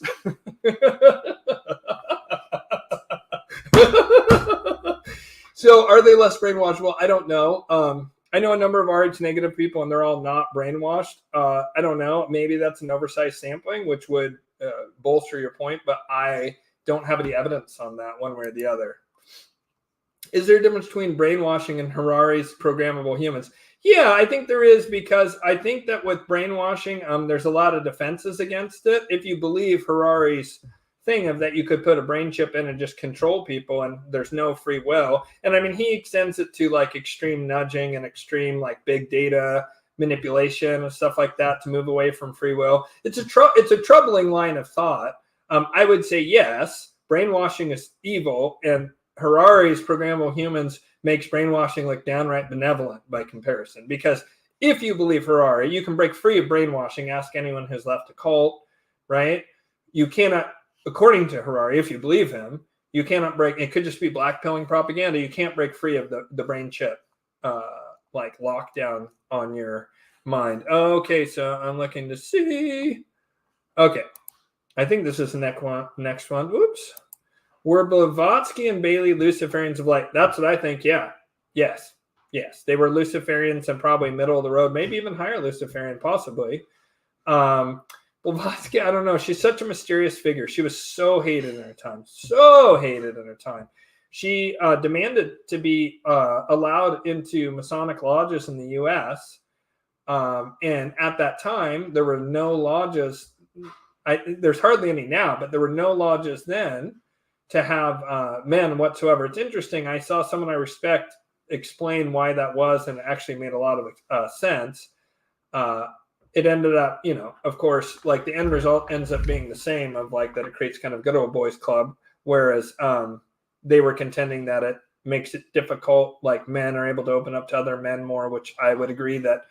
So are they less brainwashable? I don't know. I know a number of RH negative people, and they're all not brainwashed. I don't know. Maybe that's an oversized sampling, which would bolster your point, but I don't have any evidence on that one way or the other. Is there a difference between brainwashing and Harari's programmable humans? Yeah, I think there is, because I think that with brainwashing, there's a lot of defenses against it. If you believe Harari's thing of that you could put a brain chip in and just control people and there's no free will. And I mean, he extends it to like extreme nudging and extreme like big data manipulation and stuff like that to move away from free will. It's a troubling line of thought. I would say yes, brainwashing is evil, and Harari's programmable humans makes brainwashing look downright benevolent by comparison. Because if you believe Harari, you can break free of brainwashing. Ask anyone who's left a cult, right? You cannot, according to Harari, if you believe him, you cannot break, it could just be blackpilling propaganda. You can't break free of the brain chip, like lockdown on your mind. Okay, so I'm looking to see. Okay, I think this is the next one. Oops. Were Blavatsky and Bailey Luciferians of light? That's what I think, yeah. Yes. They were Luciferians and probably middle of the road, maybe even higher Luciferian, possibly. Blavatsky, I don't know. She's such a mysterious figure. She was so hated in her time. She demanded to be allowed into Masonic lodges in the U.S. And at that time, there were no lodges. There's hardly any now, but there were no lodges then to have men whatsoever. It's interesting. I saw someone I respect explain why that was, and it actually made a lot of sense. It ended up, of course, like the end result ends up being the same, of like that it creates kind of good old boys club, whereas they were contending that it makes it difficult, like men are able to open up to other men more, which I would agree that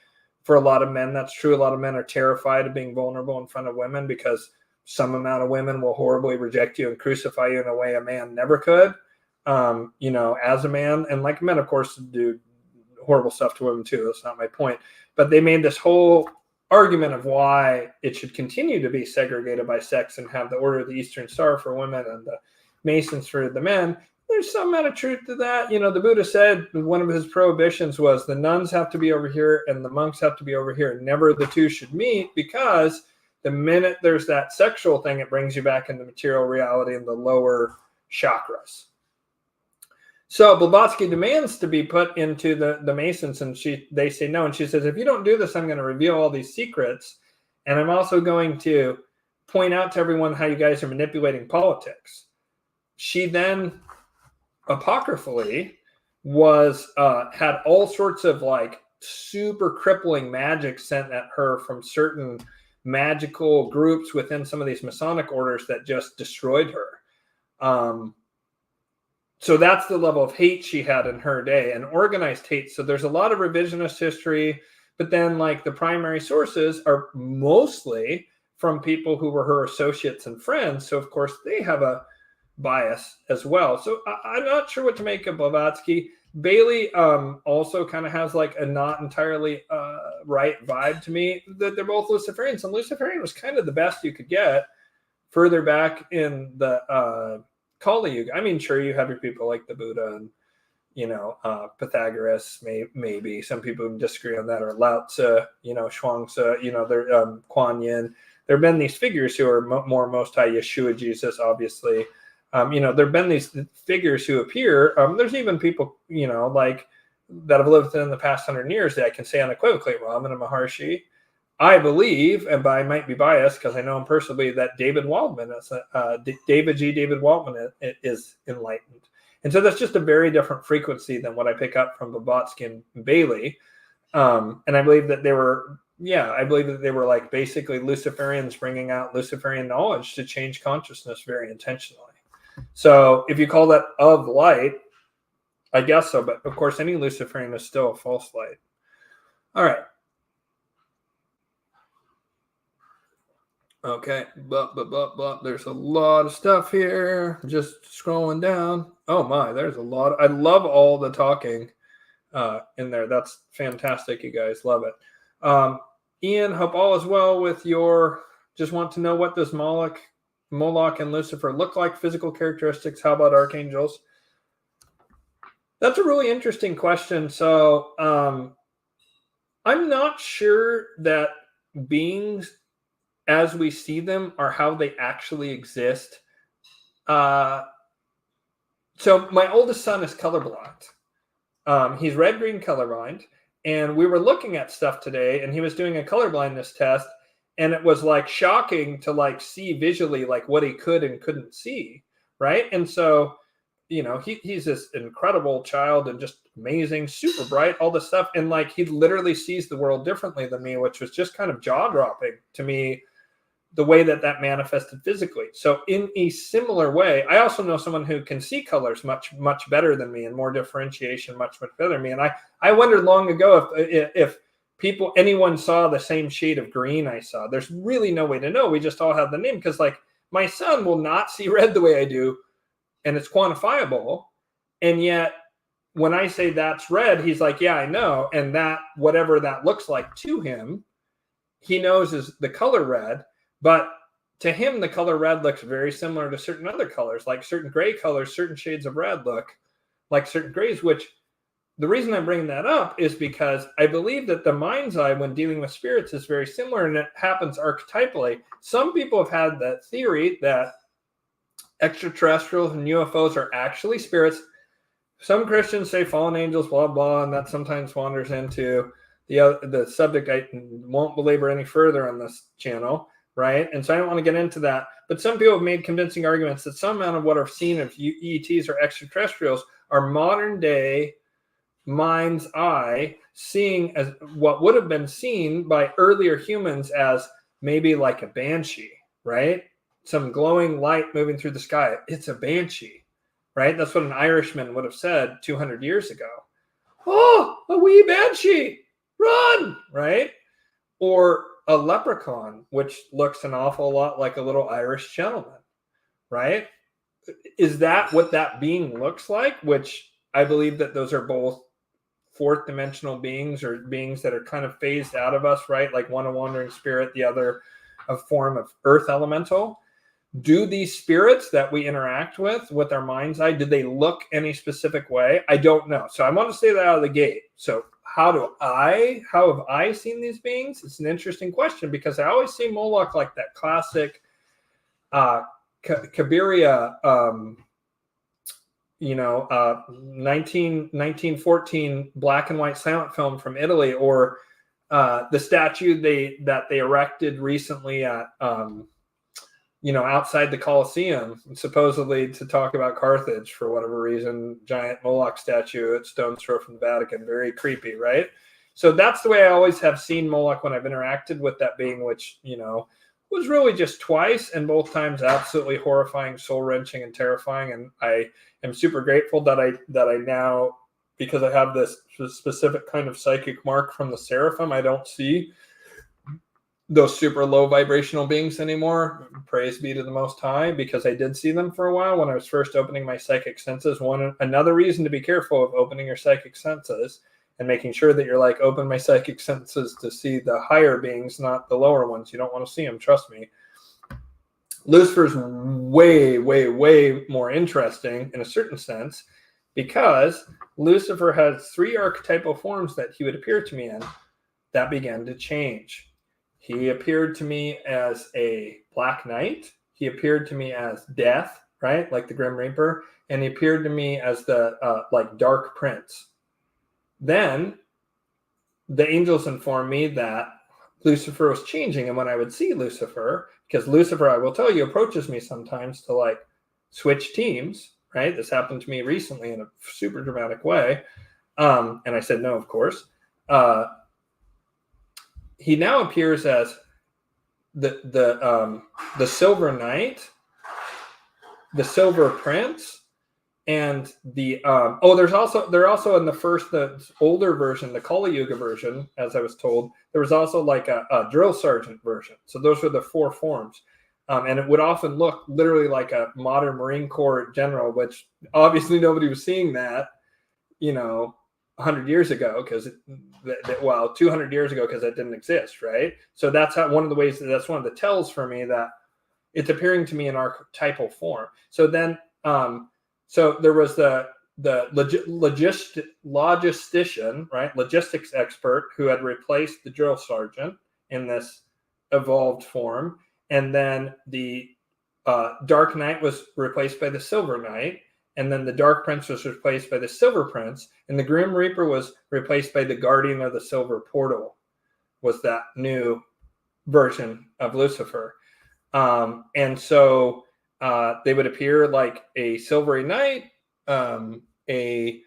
for a lot of men, that's true. A lot of men are terrified of being vulnerable in front of women because some amount of women will horribly reject you and crucify you in a way a man never could, as a man. And like men, of course, do horrible stuff to women too. That's not my point. But they made this whole argument of why it should continue to be segregated by sex and have the Order of the Eastern Star for women and the Masons for the men. There's some amount of truth to that. The Buddha said one of his prohibitions was the nuns have to be over here and the monks have to be over here. Never the two should meet, because the minute there's that sexual thing, it brings you back into material reality and the lower chakras. So Blavatsky demands to be put into the Masons, and they say no. And she says, if you don't do this, I'm going to reveal all these secrets. And I'm also going to point out to everyone how you guys are manipulating politics. She then apocryphally had all sorts of like super crippling magic sent at her from certain magical groups within some of these Masonic orders that just destroyed her. So that's the level of hate she had in her day, and organized hate. So there's a lot of revisionist history, but then like the primary sources are mostly from people who were her associates and friends. So of course they have a bias as well. So I'm not sure what to make of Blavatsky. Bailey also kind of has like a not entirely right vibe to me, that they're both Luciferians. And Luciferian was kind of the best you could get further back in the Kali Yuga. I mean, sure, you have your people like the Buddha and, Pythagoras, maybe. Some people disagree on that, or Lao Tzu, Shuangzi, Kuan Yin. There have been these figures who are more Most High, Yeshua, Jesus, obviously. There have been these figures who appear. There's even people, like that have lived in the past 100 years that I can say unequivocally, Ramana Maharshi. I believe, and I might be biased because I know him personally, that David Waldman, David Waldman is enlightened. And so that's just a very different frequency than what I pick up from Blavatsky and Bailey. And I believe that they were like basically Luciferians bringing out Luciferian knowledge to change consciousness very intentionally. So if you call that of light, I guess so. But of course, any Luciferian is still a false light. All right. Okay, but there's a lot of stuff here. Just scrolling down. Oh my, there's a lot. I love all the talking in there. That's fantastic, you guys. Love it. Ian, hope all is well with your. Just want to know, what does Moloch and Lucifer look like? Physical characteristics. How about archangels? That's a really interesting question. So I'm not sure that beings as we see them are how they actually exist. So my oldest son is colorblind. He's red-green colorblind. And we were looking at stuff today, and he was doing a colorblindness test, and it was like shocking to like see visually like what he could and couldn't see, right? And so, he's this incredible child and just amazing, super bright, all this stuff. And like he literally sees the world differently than me, which was just kind of jaw-dropping to me, the way that manifested physically. So in a similar way, I also know someone who can see colors much, much better than me, and more differentiation much, much better than me. And I wondered long ago if anyone saw the same shade of green I saw. There's really no way to know. We just all have the name, because like my son will not see red the way I do, and it's quantifiable. And yet when I say that's red, he's like, yeah, I know. And that, whatever that looks like to him, he knows is the color red. But to him, the color red looks very similar to certain other colors, like certain gray colors, certain shades of red look like certain grays, which the reason I'm bringing that up is because I believe that the mind's eye when dealing with spirits is very similar, and it happens archetypally. Some people have had that theory that extraterrestrials and UFOs are actually spirits. Some Christians say fallen angels, blah, blah, and that sometimes wanders into the subject I won't belabor any further on this channel. Right. And so I don't want to get into that. But some people have made convincing arguments that some amount of what are seen of ETs or extraterrestrials are modern day mind's eye seeing as what would have been seen by earlier humans as maybe like a banshee, right? Some glowing light moving through the sky. It's a banshee, right? That's what an Irishman would have said 200 years ago. Oh, a wee banshee, run, right? Or a leprechaun, which looks an awful lot like a little Irish gentleman, right? Is that what that being looks like? Which I believe that those are both fourth dimensional beings, or beings that are kind of phased out of us, right? Like one a wandering spirit, the other a form of earth elemental. Do these spirits that we interact with our mind's eye, do they look any specific way? I don't know. So I want to say that out of the gate. So how have I seen these beings? It's an interesting question, because I always see Moloch like that classic Cabiria, 1914 black and white silent film from Italy, or the statue that they erected recently at outside the Colosseum, supposedly to talk about Carthage for whatever reason, giant Moloch statue at Stone's Throw from the Vatican. Very creepy, right? So that's the way I always have seen Moloch when I've interacted with that being, which, was really just twice, and both times absolutely horrifying, soul-wrenching, and terrifying. And I am super grateful that I now, because I have this specific kind of psychic mark from the Seraphim, I don't see those super low vibrational beings anymore. Praise be to the Most High, because I did see them for a while when I was first opening my psychic senses. Another reason to be careful of opening your psychic senses and making sure that you're like, open my psychic senses to see the higher beings, not the lower ones. You don't want to see them, trust me. Lucifer's way, way, way more interesting in a certain sense, because Lucifer has 3 archetypal forms that he would appear to me in that began to change. He appeared to me as a Black Knight. He appeared to me as Death, right? Like the Grim Reaper. And he appeared to me as the like Dark Prince. Then the angels informed me that Lucifer was changing. And when I would see Lucifer, because Lucifer, I will tell you, approaches me sometimes to like switch teams, right? This happened to me recently in a super dramatic way. And I said no, of course. He now appears as the Silver Knight, the Silver Prince, and the they're also in the older version, the Kali Yuga version, as I was told, there was also like a drill sergeant version. So those were the 4 forms. And it would often look literally like a modern Marine Corps general, which obviously nobody was seeing that, 100 years ago, because 200 years ago, because that didn't exist, right? So that's one of the tells for me that it's appearing to me in archetypal form. So then, so there was the logistician, right? Logistics expert who had replaced the drill sergeant in this evolved form. And then the Dark Knight was replaced by the Silver Knight. And then the Dark Prince was replaced by the Silver Prince. And the Grim Reaper was replaced by the Guardian of the Silver Portal, was that new version of Lucifer. And so they would appear like a silvery knight, a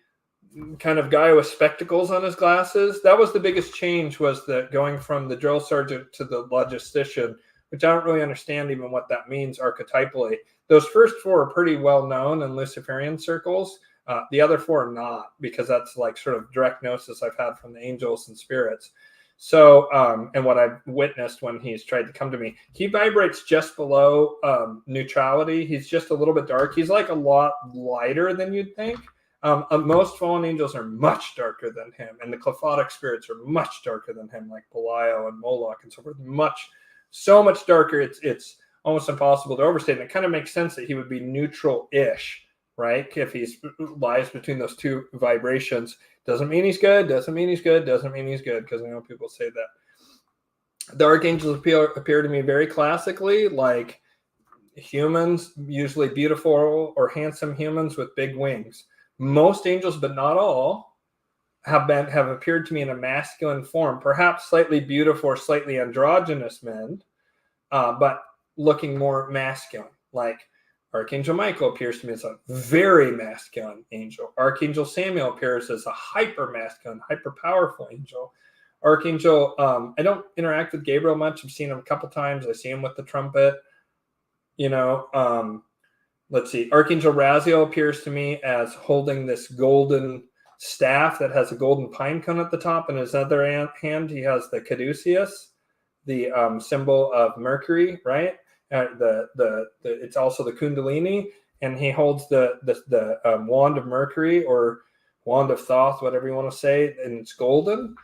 kind of guy with spectacles on his glasses. That was the biggest change, was the going from the drill sergeant to the logistician, which I don't really understand even what that means archetypally. Those first 4 are pretty well known in Luciferian circles. The other 4 are not, because that's like sort of direct gnosis I've had from the angels and spirits. So, and what I've witnessed when he's tried to come to me, he vibrates just below neutrality. He's just a little bit dark. He's like a lot lighter than you'd think. Most fallen angels are much darker than him, and the Qliphothic spirits are much darker than him, like Belial and Moloch and so forth. So much darker, it's almost impossible to overstate. And it kind of makes sense that he would be neutral-ish, right? If he lies between those 2 vibrations. Doesn't mean he's good, doesn't mean he's good, doesn't mean he's good, because I know people say that. The archangels appear to me very classically, like humans, usually beautiful or handsome humans with big wings. Most angels, but not all, have appeared to me in a masculine form, perhaps slightly beautiful or slightly androgynous men, but looking more masculine. Like Archangel Michael appears to me as a very masculine angel. Archangel Samuel appears as a hyper masculine, hyper powerful angel. Archangel, I don't interact with Gabriel much. I've seen him a couple times. I see him with the trumpet. Let's see. Archangel Raziel appears to me as holding this golden staff that has a golden pine cone at the top. In his other hand, he has the caduceus, the symbol of Mercury, right? It's also the Kundalini, and he holds the wand of Mercury, or wand of Thoth, whatever you want to say, and it's golden.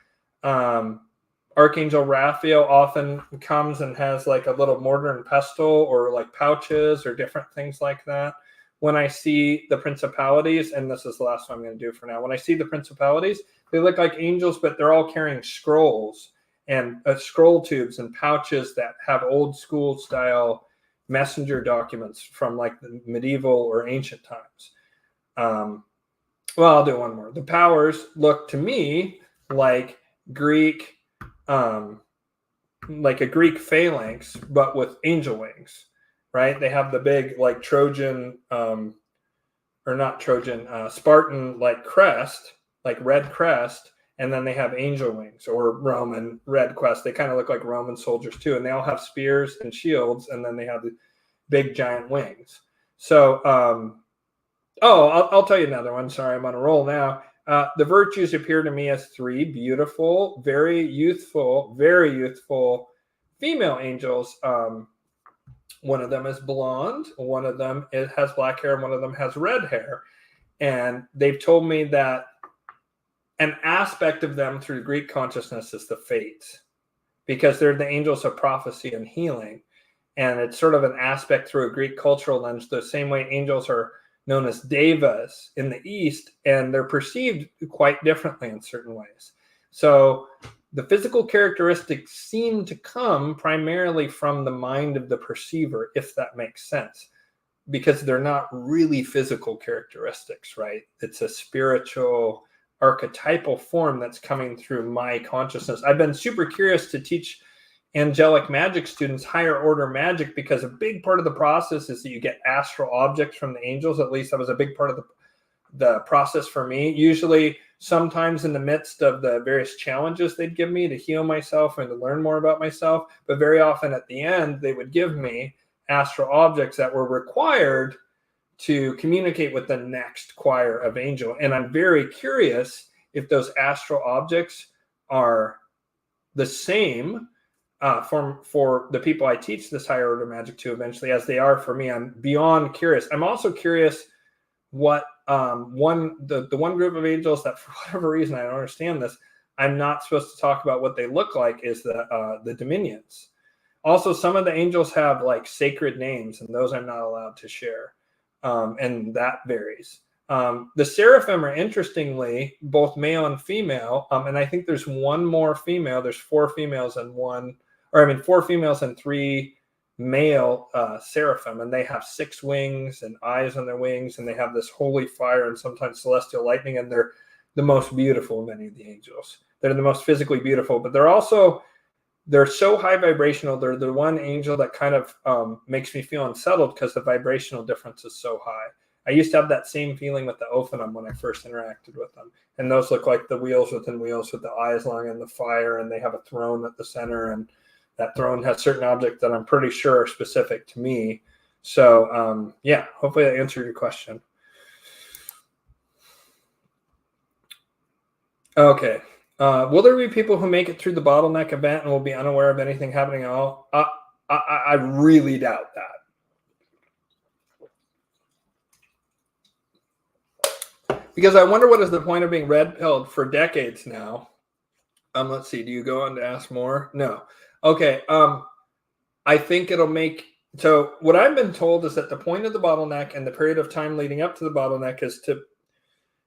Archangel Raphael often comes and has like a little mortar and pestle, or like pouches, or different things like that. When I see the principalities, and this is the last one I'm going to do for now, when I see the principalities, they look like angels, but they're all carrying scrolls and scroll tubes and pouches that have old school style messenger documents from like the medieval or ancient times. I'll do one more. The powers look to me like Greek, like a Greek phalanx, but with angel wings, right? They have the big like Trojan, Spartan like crest, like red crest. And then they have angel wings, or Roman red crest. They kind of look like Roman soldiers too. And they all have spears and shields. And then they have the big giant wings. So, I'll tell you another one. Sorry, I'm on a roll now. The virtues appear to me as 3 beautiful, very youthful female angels. One of them is blonde. One of them has black hair. And one of them has red hair. And they've told me that an aspect of them through Greek consciousness is the fates, because they're the angels of prophecy and healing. And it's sort of an aspect through a Greek cultural lens, the same way angels are known as devas in the East, and they're perceived quite differently in certain ways. So the physical characteristics seem to come primarily from the mind of the perceiver, if that makes sense, because they're not really physical characteristics, right? It's a spiritual, archetypal form that's coming through my consciousness. I've been super curious to teach Angelic Magick students higher order magic, because a big part of the process is that you get astral objects from the angels. At least that was a big part of the process for me. Usually, sometimes in the midst of the various challenges they'd give me to heal myself and to learn more about myself, but very often at the end, they would give me astral objects that were required to communicate with the next choir of angel. And I'm very curious if those astral objects are the same for the people I teach this higher order magic to eventually, as they are for me. I'm beyond curious. I'm also curious what the one group of angels that, for whatever reason, I don't understand this, I'm not supposed to talk about what they look like, is the dominions. Also, some of the angels have like sacred names, and those I'm not allowed to share. And that varies. The seraphim are, interestingly, both male and female. And I think there's one more female. There's 4 females and 4 females and 3 male seraphim. And they have 6 wings and eyes on their wings. And they have this holy fire and sometimes celestial lightning. And they're the most beautiful of many of the angels. They're the most physically beautiful, but they're so high vibrational. They're the one angel that kind of makes me feel unsettled, because the vibrational difference is so high. I used to have that same feeling with the Ophanum when I first interacted with them. And those look like the wheels within wheels with the eyes long and the fire, and they have a throne at the center, and that throne has certain objects that I'm pretty sure are specific to me. So, yeah, hopefully that answered your question. Okay. Will there be people who make it through the bottleneck event and will be unaware of anything happening at all? I really doubt that. Because I wonder what is the point of being red-pilled for decades now. Let's see. Do you go on to ask more? No. Okay. I think it'll make... So what I've been told is that the point of the bottleneck and the period of time leading up to the bottleneck is to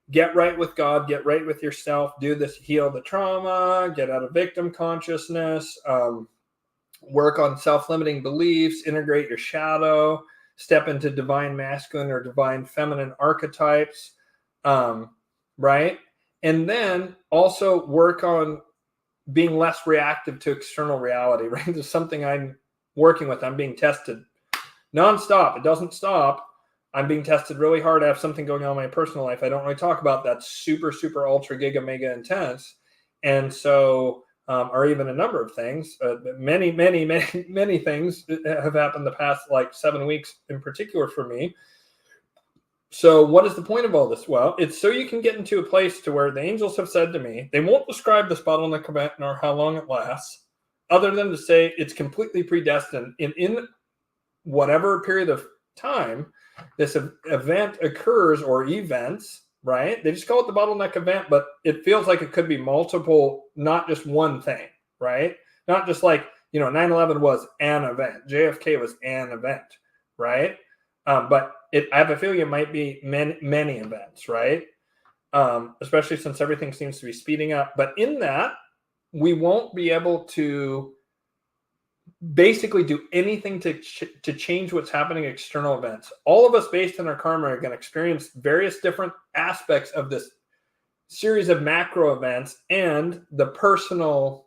get right with God, get right with yourself, do this, heal the trauma, get out of victim consciousness, work on self-limiting beliefs, integrate your shadow, step into divine masculine or divine feminine archetypes, right? And then also work on being less reactive to external reality, right? There's something I'm working with. I'm being tested nonstop. It doesn't stop. I'm being tested really hard. I have something going on in my personal life. I don't really talk about that. Super, super, ultra, giga, mega intense. And so, or even a number of things, many things have happened the past like 7 weeks in particular for me. So what is the point of all this? Well, it's so you can get into a place to where the angels have said to me, they won't describe this bottleneck event nor how long it lasts, other than to say it's completely predestined. In whatever period of time this event occurs, or events, right? They just call it the bottleneck event, but it feels like it could be multiple, not just one thing, right? Not just like, 9/11 was an event. JFK was an event, right? But I have a feeling it might be many events, right? Especially since everything seems to be speeding up. But in that, we won't be able to basically do anything to change what's happening in external events. All of us, based on our karma, are going to experience various different aspects of this series of macro events and the personal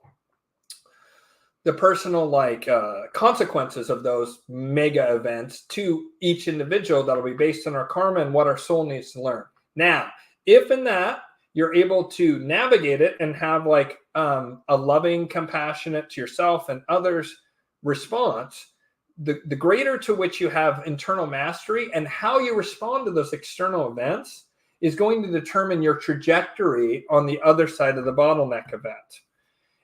consequences of those mega events to each individual. That'll be based on our karma and what our soul needs to learn. Now, if in that you're able to navigate it and have like a loving, compassionate to yourself and others response, the greater to which you have internal mastery and how you respond to those external events is going to determine your trajectory on the other side of the bottleneck event.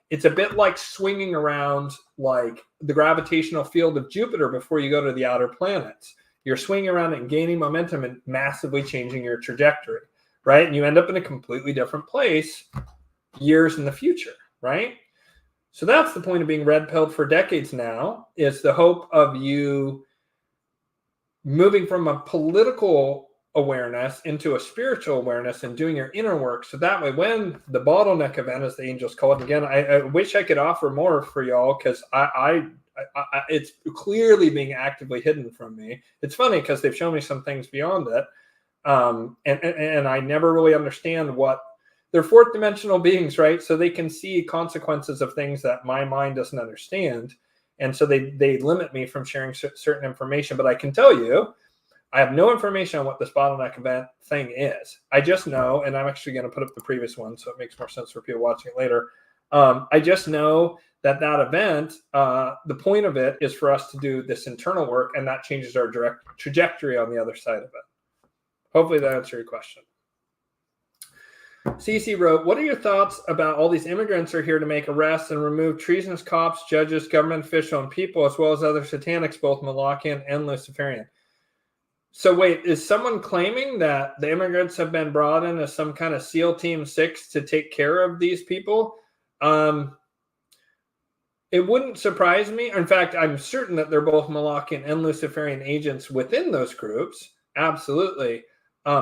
It's a bit like swinging around like the gravitational field of Jupiter before you go to the outer planets. You're swinging around and gaining momentum and massively changing your trajectory, right? And you end up in a completely different place years in the future, right? So that's the point of being red-pilled for decades now, is the hope of you moving from a political awareness into a spiritual awareness and doing your inner work. So that way, when the bottleneck event, as the angels call it, again, I wish I could offer more for y'all, because it's clearly being actively hidden from me. It's funny because they've shown me some things beyond it. And I never really understand what they're fourth dimensional beings, right? So they can see consequences of things that my mind doesn't understand. And so they limit me from sharing certain information. But I can tell you, I have no information on what this bottleneck event thing is. I just know, and I'm actually going to put up the previous one so it makes more sense for people watching it later. I just know that event, the point of it is for us to do this internal work, and that changes our direct trajectory on the other side of it. Hopefully that answered your question. CC wrote, what are your thoughts about all these immigrants are here to make arrests and remove treasonous cops, judges, government officials, and people, as well as other satanics, both Malachian and Luciferian? So wait, is someone claiming that the immigrants have been brought in as some kind of SEAL Team 6 to take care of these people? It wouldn't surprise me. In fact, I'm certain that they're both Malachian and Luciferian agents within those groups. Absolutely.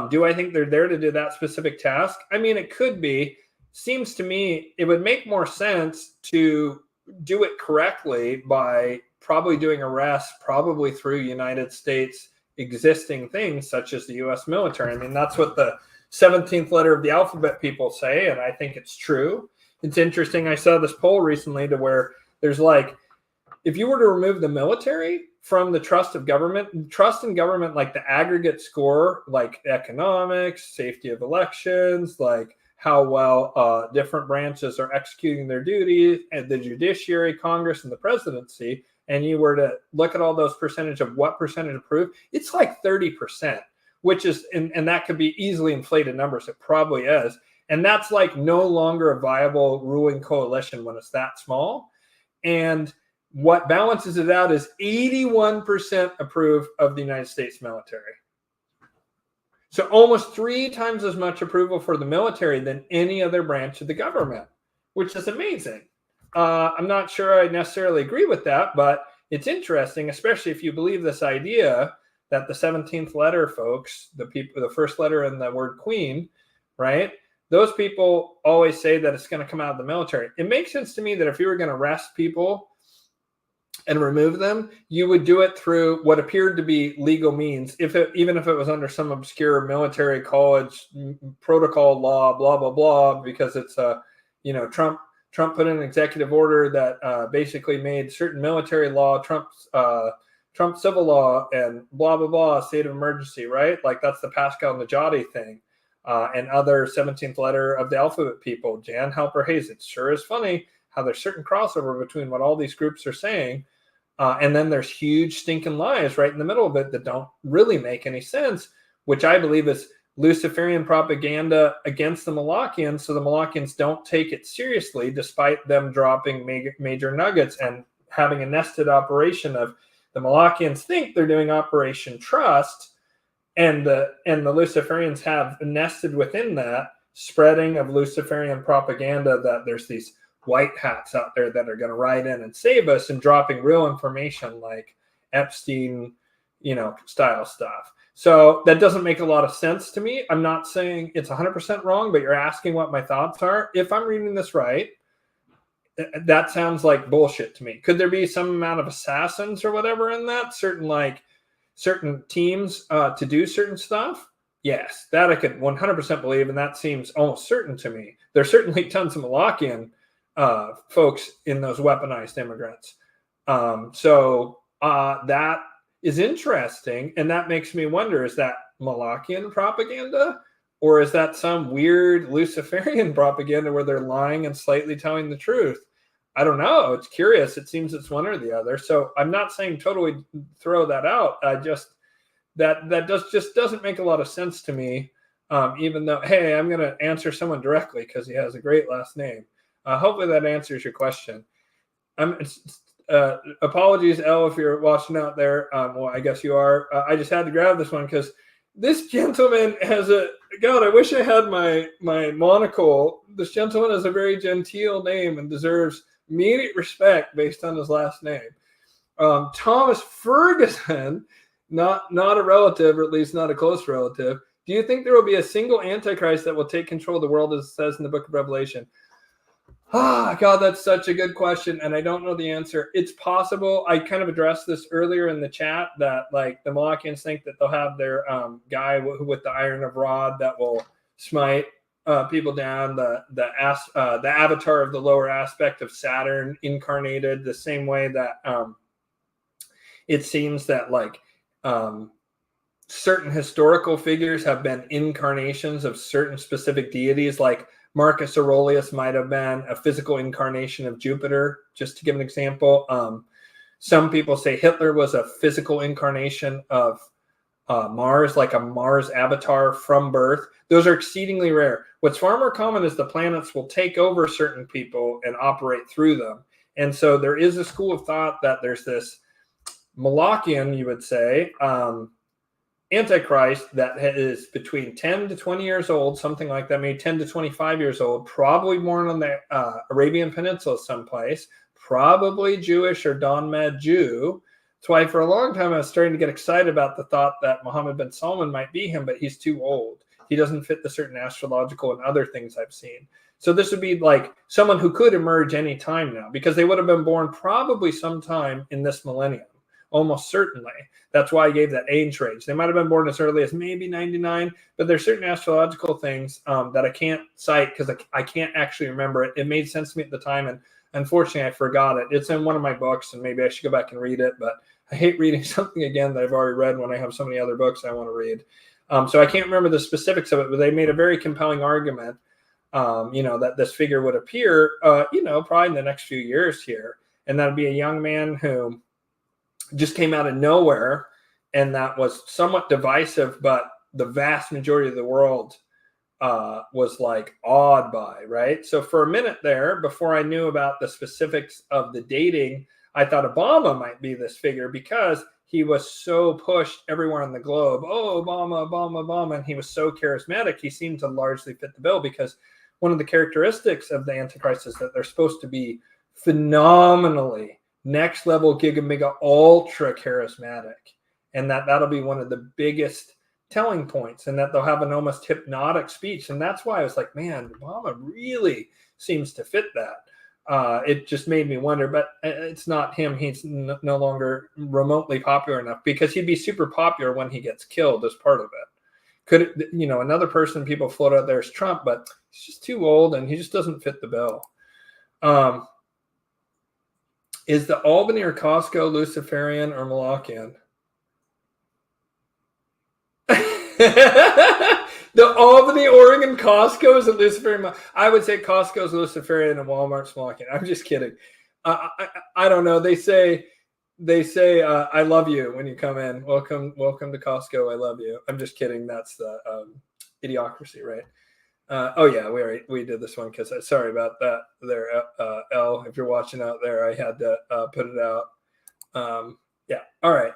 Do I think they're there to do that specific task? I mean, it could be. Seems to me it would make more sense to do it correctly by probably doing arrests, probably through United States existing things such as the U.S. military. I mean, that's what the 17th letter of the alphabet people say, and I think it's true. It's interesting. I saw this poll recently to where there's like, if you were to remove the military from the trust of government, trust in government, like the aggregate score, like economics, safety of elections, like how well different branches are executing their duties, and the judiciary, Congress, and the presidency, and you were to look at all those percentage of what percentage approve, it's like 30%, which is, and that could be easily inflated numbers. It probably is. And that's like no longer a viable ruling coalition when it's that small. And what balances it out is 81% approve of the United States military. So almost 3 times as much approval for the military than any other branch of the government, which is amazing. I'm not sure I necessarily agree with that, but it's interesting, especially if you believe this idea that the 17th letter, folks, the people, the first letter in the word queen, right? Those people always say that it's going to come out of the military. It makes sense to me that if you were going to arrest people and remove them, you would do it through what appeared to be legal means, even if it was under some obscure military college protocol law, blah, blah, blah, because it's Trump put in an executive order that basically made certain military law, Trump civil law, and blah, blah, blah, state of emergency, right? Like that's the Pascal Najati thing. And other 17th letter of the alphabet people, Jan Halper Hayes. It sure is funny how there's certain crossover between what all these groups are saying. And then there's huge stinking lies right in the middle of it that don't really make any sense, which I believe is Luciferian propaganda against the Malachians. So the Malachians don't take it seriously, despite them dropping major nuggets and having a nested operation of the Malachians think they're doing Operation Trust. And the Luciferians have nested within that spreading of Luciferian propaganda that there's these white hats out there that are going to ride in and save us, and dropping real information like Epstein, style stuff. So that doesn't make a lot of sense to me. I'm not saying it's 100% wrong, but you're asking what my thoughts are. If I'm reading this right, that sounds like bullshit to me. Could there be some amount of assassins or whatever in that? Certain teams to do certain stuff? Yes, that I could 100% believe, and that seems almost certain to me. There's certainly tons of Malachian folks in those weaponized immigrants. So that is interesting, and that makes me wonder, is that Malachian propaganda, or is that some weird Luciferian propaganda where they're lying and slightly telling the truth? I don't know. It's curious. It seems it's one or the other. So I'm not saying totally throw that out. I just that doesn't make a lot of sense to me. Even though, hey, I'm going to answer someone directly because he has a great last name. Hopefully that answers your question. Apologies, Elle, if you're watching out there. Well, I guess you are. I just had to grab this one because This gentleman has a, God, I wish I had my monocle. This gentleman has a very genteel name and deserves immediate respect based on his last name. Thomas Ferguson, not a relative, or at least not a close relative. Do you think there will be a single Antichrist that will take control of the world, as it says in the book of Revelation? God, that's such a good question, and I don't know the answer. It's possible. I kind of addressed this earlier in the chat that, like, the Malachians think that they'll have their guy with the iron of rod that will smite people down. The avatar of the lower aspect of Saturn incarnated the same way that it seems that, like, certain historical figures have been incarnations of certain specific deities, like Marcus Aurelius might have been a physical incarnation of Jupiter, just to give an example. Some people say Hitler was a physical incarnation of Mars, like a Mars avatar from birth. Those are exceedingly rare. What's far more common is the planets will take over certain people and operate through them. And so there is a school of thought that there's this Malachian, you would say, Antichrist that is between 10 to 20 years old, something like that, maybe 10 to 25 years old, probably born on the Arabian Peninsula someplace, probably Jewish or Don Med Jew. That's why for a long time I was starting to get excited about the thought that Mohammed bin Salman might be him, but he's too old. He doesn't fit the certain astrological and other things I've seen. So this would be like someone who could emerge any time now, because they would have been born probably sometime in this millennium. Almost certainly. That's why I gave that age range. They might have been born as early as maybe 99, but there's certain astrological things that I can't cite because I can't actually remember it. It made sense to me at the time, and unfortunately I forgot it. It's in one of my books, and maybe I should go back and read it, but I hate reading something again that I've already read when I have so many other books I want to read. So I can't remember the specifics of it, but they made a very compelling argument, that this figure would appear, probably in the next few years here, and that would be a young man who just came out of nowhere, and that was somewhat divisive, but the vast majority of the world was like awed by, right? So for a minute there, before I knew about the specifics of the dating, I thought Obama might be this figure because he was so pushed everywhere on the globe. Oh, Obama, Obama, Obama. And he was so charismatic. He seemed to largely fit the bill because one of the characteristics of the Antichrist is that they're supposed to be phenomenally next level giga mega ultra charismatic, and that'll be one of the biggest telling points, and that they'll have an almost hypnotic speech. And that's why I was like, man, Obama really seems to fit that. It just made me wonder, but it's not him. He's no longer remotely popular enough, because he'd be super popular when he gets killed as part of it. Could it, another person people float out there is Trump, but he's just too old and he just doesn't fit the bill. Is the Albany or Costco Luciferian or Malachian? The Albany, Oregon Costco is a Luciferian. I would say Costco's Luciferian and Walmart's Malachian. I'm just kidding. I don't know. They say I love you when you come in. Welcome to Costco. I love you. I'm just kidding. That's the Idiocracy, right? Oh yeah, we did this one because sorry about that there, L. If you're watching out there, I had to put it out. Yeah, all right.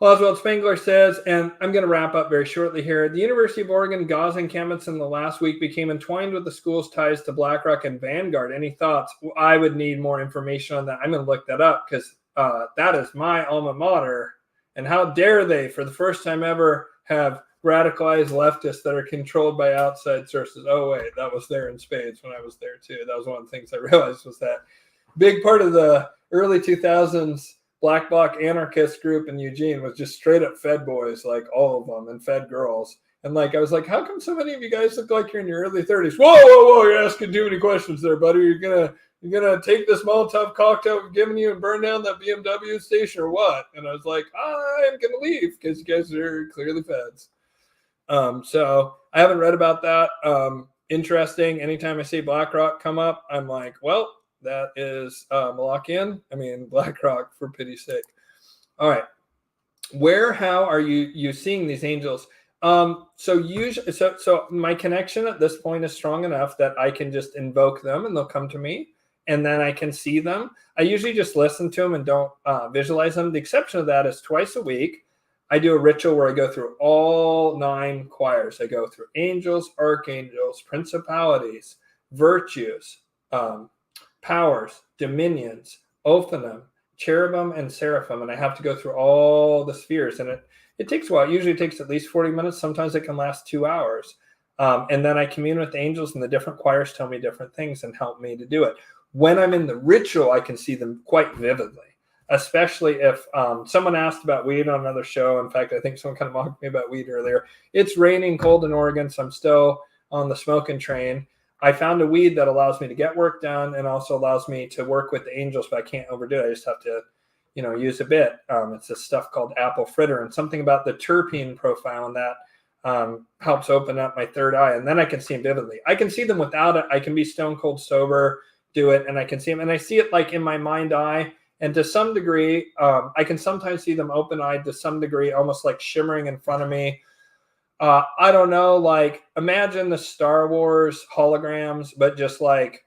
Oswald Spangler says, and I'm going to wrap up very shortly here. The University of Oregon Gaza encampments in the last week became entwined with the school's ties to BlackRock and Vanguard. Any thoughts? I would need more information on that. I'm going to look that up because that is my alma mater. And how dare they, for the first time ever, have radicalized leftists that are controlled by outside sources. Oh, wait, that was there in spades when I was there, too. That was one of the things I realized was that big part of the early 2000s Black Bloc anarchist group in Eugene was just straight up Fed boys, like all of them, and Fed girls. And like I was like, how come so many of you guys look like you're in your early 30s? Whoa, you're asking too many questions there, buddy. You're gonna take this Molotov cocktail we've given you and burn down that BMW station or what? And I was like, I'm gonna leave because you guys are clearly Feds. So I haven't read about that. Interesting. Anytime I see BlackRock come up, I'm like, well, that is Malachian. I mean, BlackRock, for pity's sake. All right. How are you seeing these angels? So my connection at this point is strong enough that I can just invoke them and they'll come to me, and then I can see them. I usually just listen to them and don't visualize them. The exception of that is twice a week. I do a ritual where I go through all 9 choirs. I go through angels, archangels, principalities, virtues, powers, dominions, Ophanim, cherubim, and seraphim. And I have to go through all the spheres. And it takes a while. It usually takes at least 40 minutes. Sometimes it can last 2 hours. And then I commune with the angels, and the different choirs tell me different things and help me to do it. When I'm in the ritual, I can see them quite vividly, especially if someone asked about weed on another show. In fact, I think someone kind of mocked me about weed earlier. It's raining cold in Oregon, so I'm still on the smoking train. I found a weed that allows me to get work done and also allows me to work with the angels, but I can't overdo it. I just have to, use a bit. It's this stuff called apple fritter, and something about the terpene profile in that helps open up my third eye, and then I can see them vividly. I can see them without it. I can be stone cold sober, do it, and I can see them, and I see it like in my mind eye, and to some degree, I can sometimes see them open-eyed to some degree, almost like shimmering in front of me. I don't know, like imagine the Star Wars holograms, but just like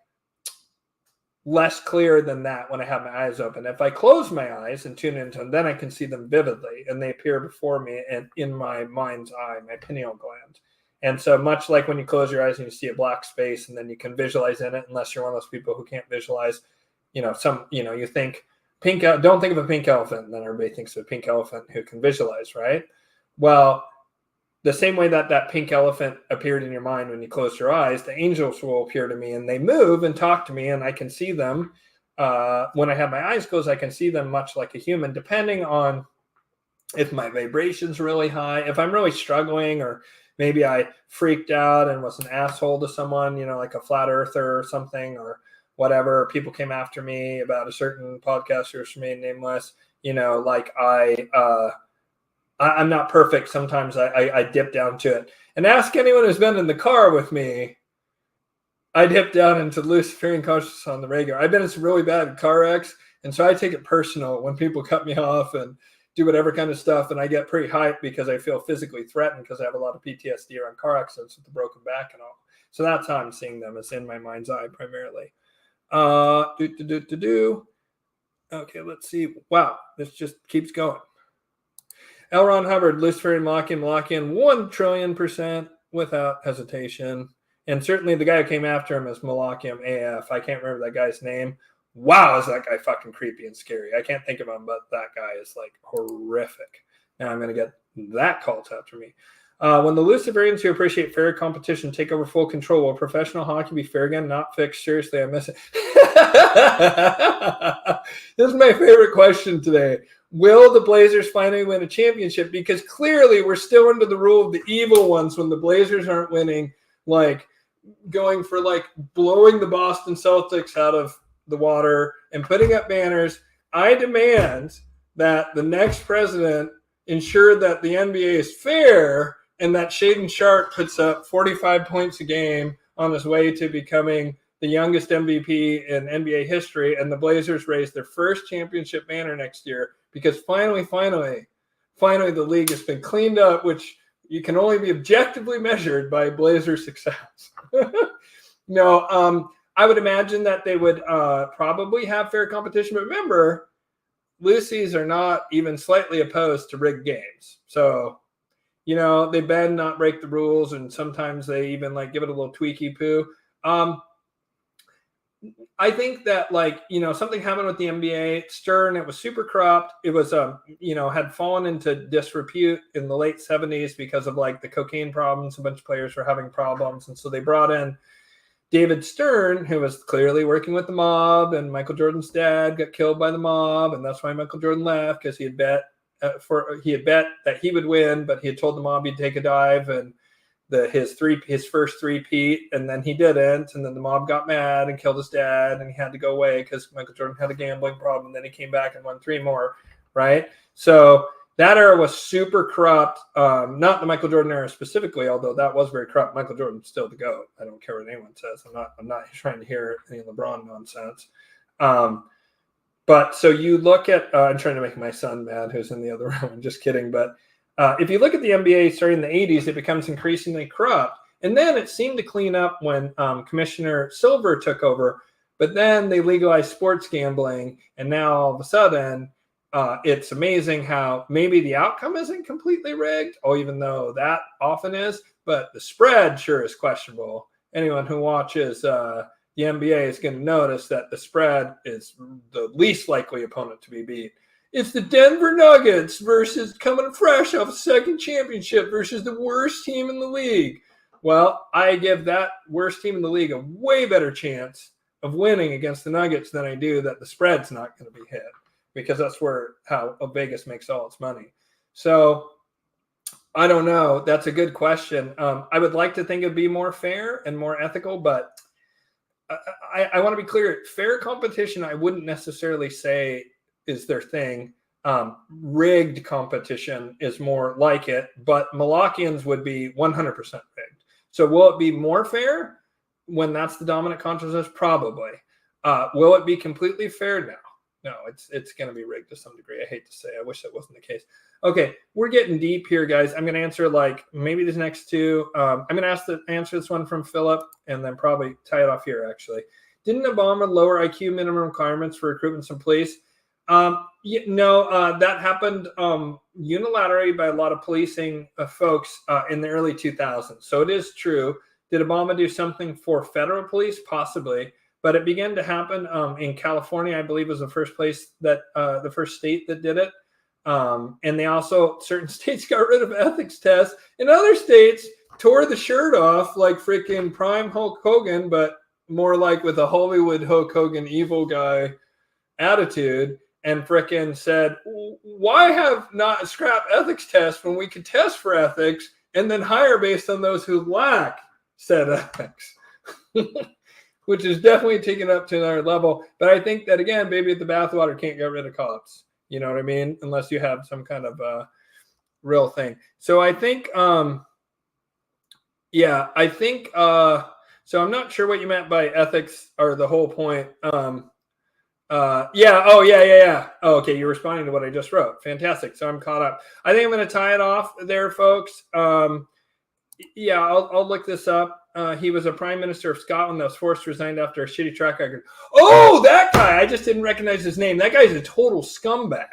less clear than that when I have my eyes open. If I close my eyes and tune into them, then I can see them vividly, and they appear before me and in my mind's eye, my pineal gland. And so much like when you close your eyes and you see a black space and then you can visualize in it, unless you're one of those people who can't visualize, you think pink, don't think of a pink elephant, and then everybody thinks of a pink elephant who can visualize, right? Well, the same way that pink elephant appeared in your mind when you closed your eyes, the angels will appear to me, and they move and talk to me, and I can see them. When I have my eyes closed, I can see them much like a human, depending on if my vibration's really high, if I'm really struggling, or maybe I freaked out and was an asshole to someone, like a flat earther or something, or whatever. People came after me about a certain podcaster who's remain nameless, like I'm not perfect. Sometimes I dip down to it. And ask anyone who's been in the car with me. I dip down into Luciferian consciousness on the regular. I've been in some really bad car wrecks, and so I take it personal when people cut me off and do whatever kind of stuff, and I get pretty hyped because I feel physically threatened because I have a lot of PTSD around car accidents with the broken back and all. So that's how I'm seeing them, is in my mind's eye primarily. Okay, let's see. Wow, this just keeps going. L. Ron Hubbard, Luciferian Malachian, 1,000,000,000% without hesitation. And certainly the guy who came after him is Malachian AF. I can't remember that guy's name. Wow, is that guy fucking creepy and scary. I can't think of him, but that guy is like horrific. Now I'm going to get that cult after me. When the Luciferians who appreciate fair competition take over full control, will professional hockey be fair again? Not fixed. Seriously, I miss it. This is my favorite question today. Will the Blazers finally win a championship? Because clearly we're still under the rule of the evil ones when the Blazers aren't winning, like going for like blowing the Boston Celtics out of the water and putting up banners. I demand that the next president ensure that the NBA is fair and that Shaedon Sharpe puts up 45 points a game on his way to becoming the youngest MVP in NBA history, and the Blazers raise their first championship banner next year, because finally, the league has been cleaned up, which you can only be objectively measured by Blazer success. No, I would imagine that they would probably have fair competition, but remember, Lucy's are not even slightly opposed to rigged games. So, they bend, not break the rules, and sometimes they even like give it a little tweaky poo. I think that something happened with the NBA. Stern, it was super corrupt. It was, had fallen into disrepute in the late 70s because of like the cocaine problems. A bunch of players were having problems. And so they brought in David Stern, who was clearly working with the mob, and Michael Jordan's dad got killed by the mob. And that's why Michael Jordan left, because he had bet that he would win, but he had told the mob he'd take a dive and his first three-peat, and then he didn't, and then the mob got mad and killed his dad, and he had to go away because Michael Jordan had a gambling problem, and then he came back and won 3 more, right? So that era was super corrupt. Not the Michael Jordan era specifically, although that was very corrupt. Michael Jordan's still the GOAT. I don't care what anyone says. I'm not trying to hear any LeBron nonsense. But so you look at, I'm trying to make my son mad who's in the other room. I'm just kidding. But if you look at the NBA starting in the 80s, it becomes increasingly corrupt. And then it seemed to clean up when Commissioner Silver took over. But then they legalized sports gambling. And now all of a sudden, it's amazing how maybe the outcome isn't completely rigged, or even though that often is, but the spread sure is questionable. Anyone who watches the NBA is going to notice that the spread is the least likely opponent to be beat. It's the Denver Nuggets versus coming fresh off a second championship versus the worst team in the league. Well, I give that worst team in the league a way better chance of winning against the Nuggets than I do that the spread's not going to be hit, because that's how Vegas makes all its money. So I don't know. That's a good question. I would like to think it'd be more fair and more ethical, but I want to be clear. Fair competition, I wouldn't necessarily say is their thing. Rigged competition is more like it, but Malachians would be 100% rigged. So will it be more fair when that's the dominant consciousness? Probably. Will it be completely fair? No, it's going to be rigged to some degree. I hate to say. I wish that wasn't the case. Okay, we're getting deep here, guys. I'm going to answer like maybe these next two. I'm going to answer this one from Philip and then probably tie it off here, actually. Didn't Obama lower IQ minimum requirements for recruitment in police? That happened unilaterally by a lot of policing folks in the early 2000s. So it is true. Did Obama do something for federal police? Possibly. But it began to happen in California, I believe, was the first place that the first state that did it. And they also, certain states got rid of ethics tests, and other states tore the shirt off like freaking prime Hulk Hogan, but more like with a Hollywood Hulk Hogan evil guy attitude, and frickin' said, why have not scrap ethics tests when we could test for ethics and then hire based on those who lack said ethics? Which is definitely taken up to another level. But I think that, again, baby at the bathwater can't get rid of cops. You know what I mean? Unless you have some kind of real thing. So I think, so I'm not sure what you meant by ethics or the whole point. Oh, okay, you're responding to what I just wrote. Fantastic. So I'm caught up. I think I'm going to tie it off there, folks. I'll look this up. He was a prime minister of Scotland that was forced to resign after a shitty track record. Oh, that guy. I just didn't recognize his name. That guy's a total scumbag.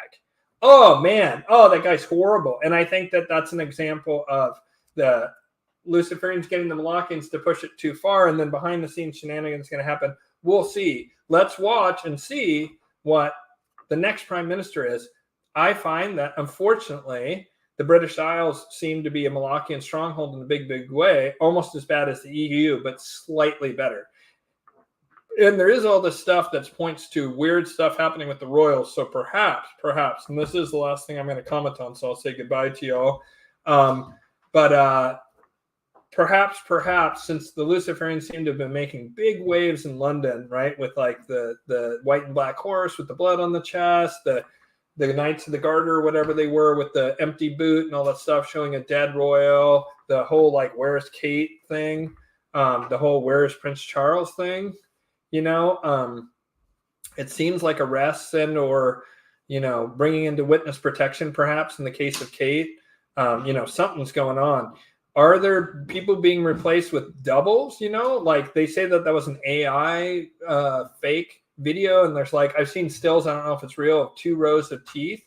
Oh, man. Oh, that guy's horrible. And I think that that's an example of the Luciferians getting the Malachians to push it too far, and then behind the scenes shenanigans going to happen. We'll see. Let's watch and see what the next prime minister is. I find that, unfortunately, the British Isles seem to be a Malachian stronghold in a big, big way, almost as bad as the EU, but slightly better. And there is all this stuff that points to weird stuff happening with the royals. So perhaps, and this is the last thing I'm going to comment on, so I'll say goodbye to y'all. Perhaps, since the Luciferians seem to have been making big waves in London, right, with like the white and black horse with the blood on the chest, the Knights of the Garter, whatever they were, with the empty boot and all that stuff, showing a dead royal, the whole like where's Kate thing, the whole where's Prince Charles thing, it seems like arrests and or bringing into witness protection, perhaps in the case of Kate. Something's going on. Are there people being replaced with doubles? Like they say that was an AI fake video, and there's like, I've seen stills, I don't know if it's real, of 2 rows of teeth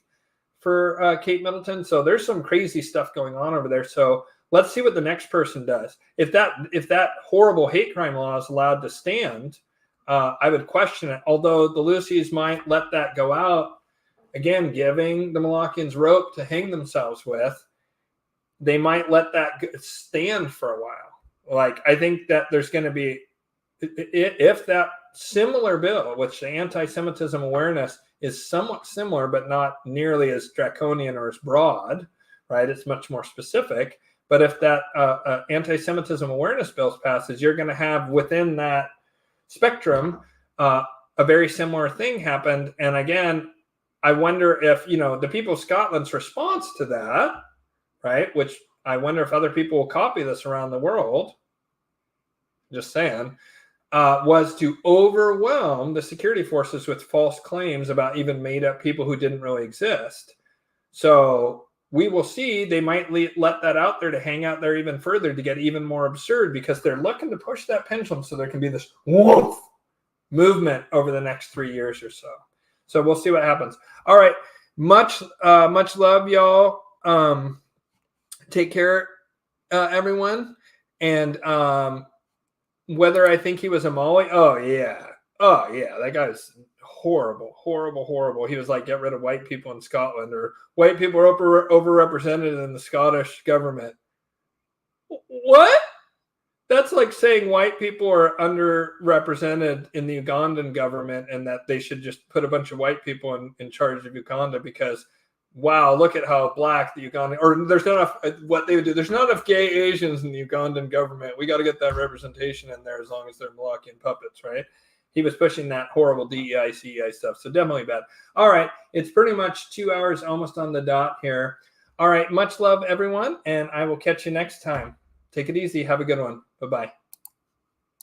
for Kate Middleton. So there's some crazy stuff going on over there. So let's see what the next person does. If that horrible hate crime law is allowed to stand, I would question it. Although the Lucy's might let that go out, again, giving the Malachians rope to hang themselves with, they might let that stand for a while. Like, I think that there's going to be, if that similar bill, which the anti-Semitism awareness is somewhat similar, but not nearly as draconian or as broad, right? It's much more specific. But if that anti-Semitism awareness bill passes, you're going to have within that spectrum a very similar thing happened. And again, I wonder if, the people of Scotland's response to that, right, which I wonder if other people will copy this around the world, just saying, was to overwhelm the security forces with false claims about even made up people who didn't really exist. So we will see. They might let that out there to hang out there even further, to get even more absurd, because they're looking to push that pendulum so there can be this movement over the next 3 years or so. So we'll see what happens. All right. Much love, y'all. Take care, everyone. And whether I think he was a Molly, oh yeah, that guy's horrible. He was like, get rid of white people in Scotland, or white people are overrepresented in the Scottish government. What? That's like saying white people are underrepresented in the Ugandan government and that they should just put a bunch of white people in charge of Uganda because, wow, look at how black the Ugandan, or there's not enough, what they would do, there's not enough gay Asians in the Ugandan government. We got to get that representation in there as long as they're Malakian puppets, right? He was pushing that horrible DEI, CEI stuff. So definitely bad. All right. It's pretty much 2 hours almost on the dot here. All right. Much love, everyone. And I will catch you next time. Take it easy. Have a good one. Bye-bye.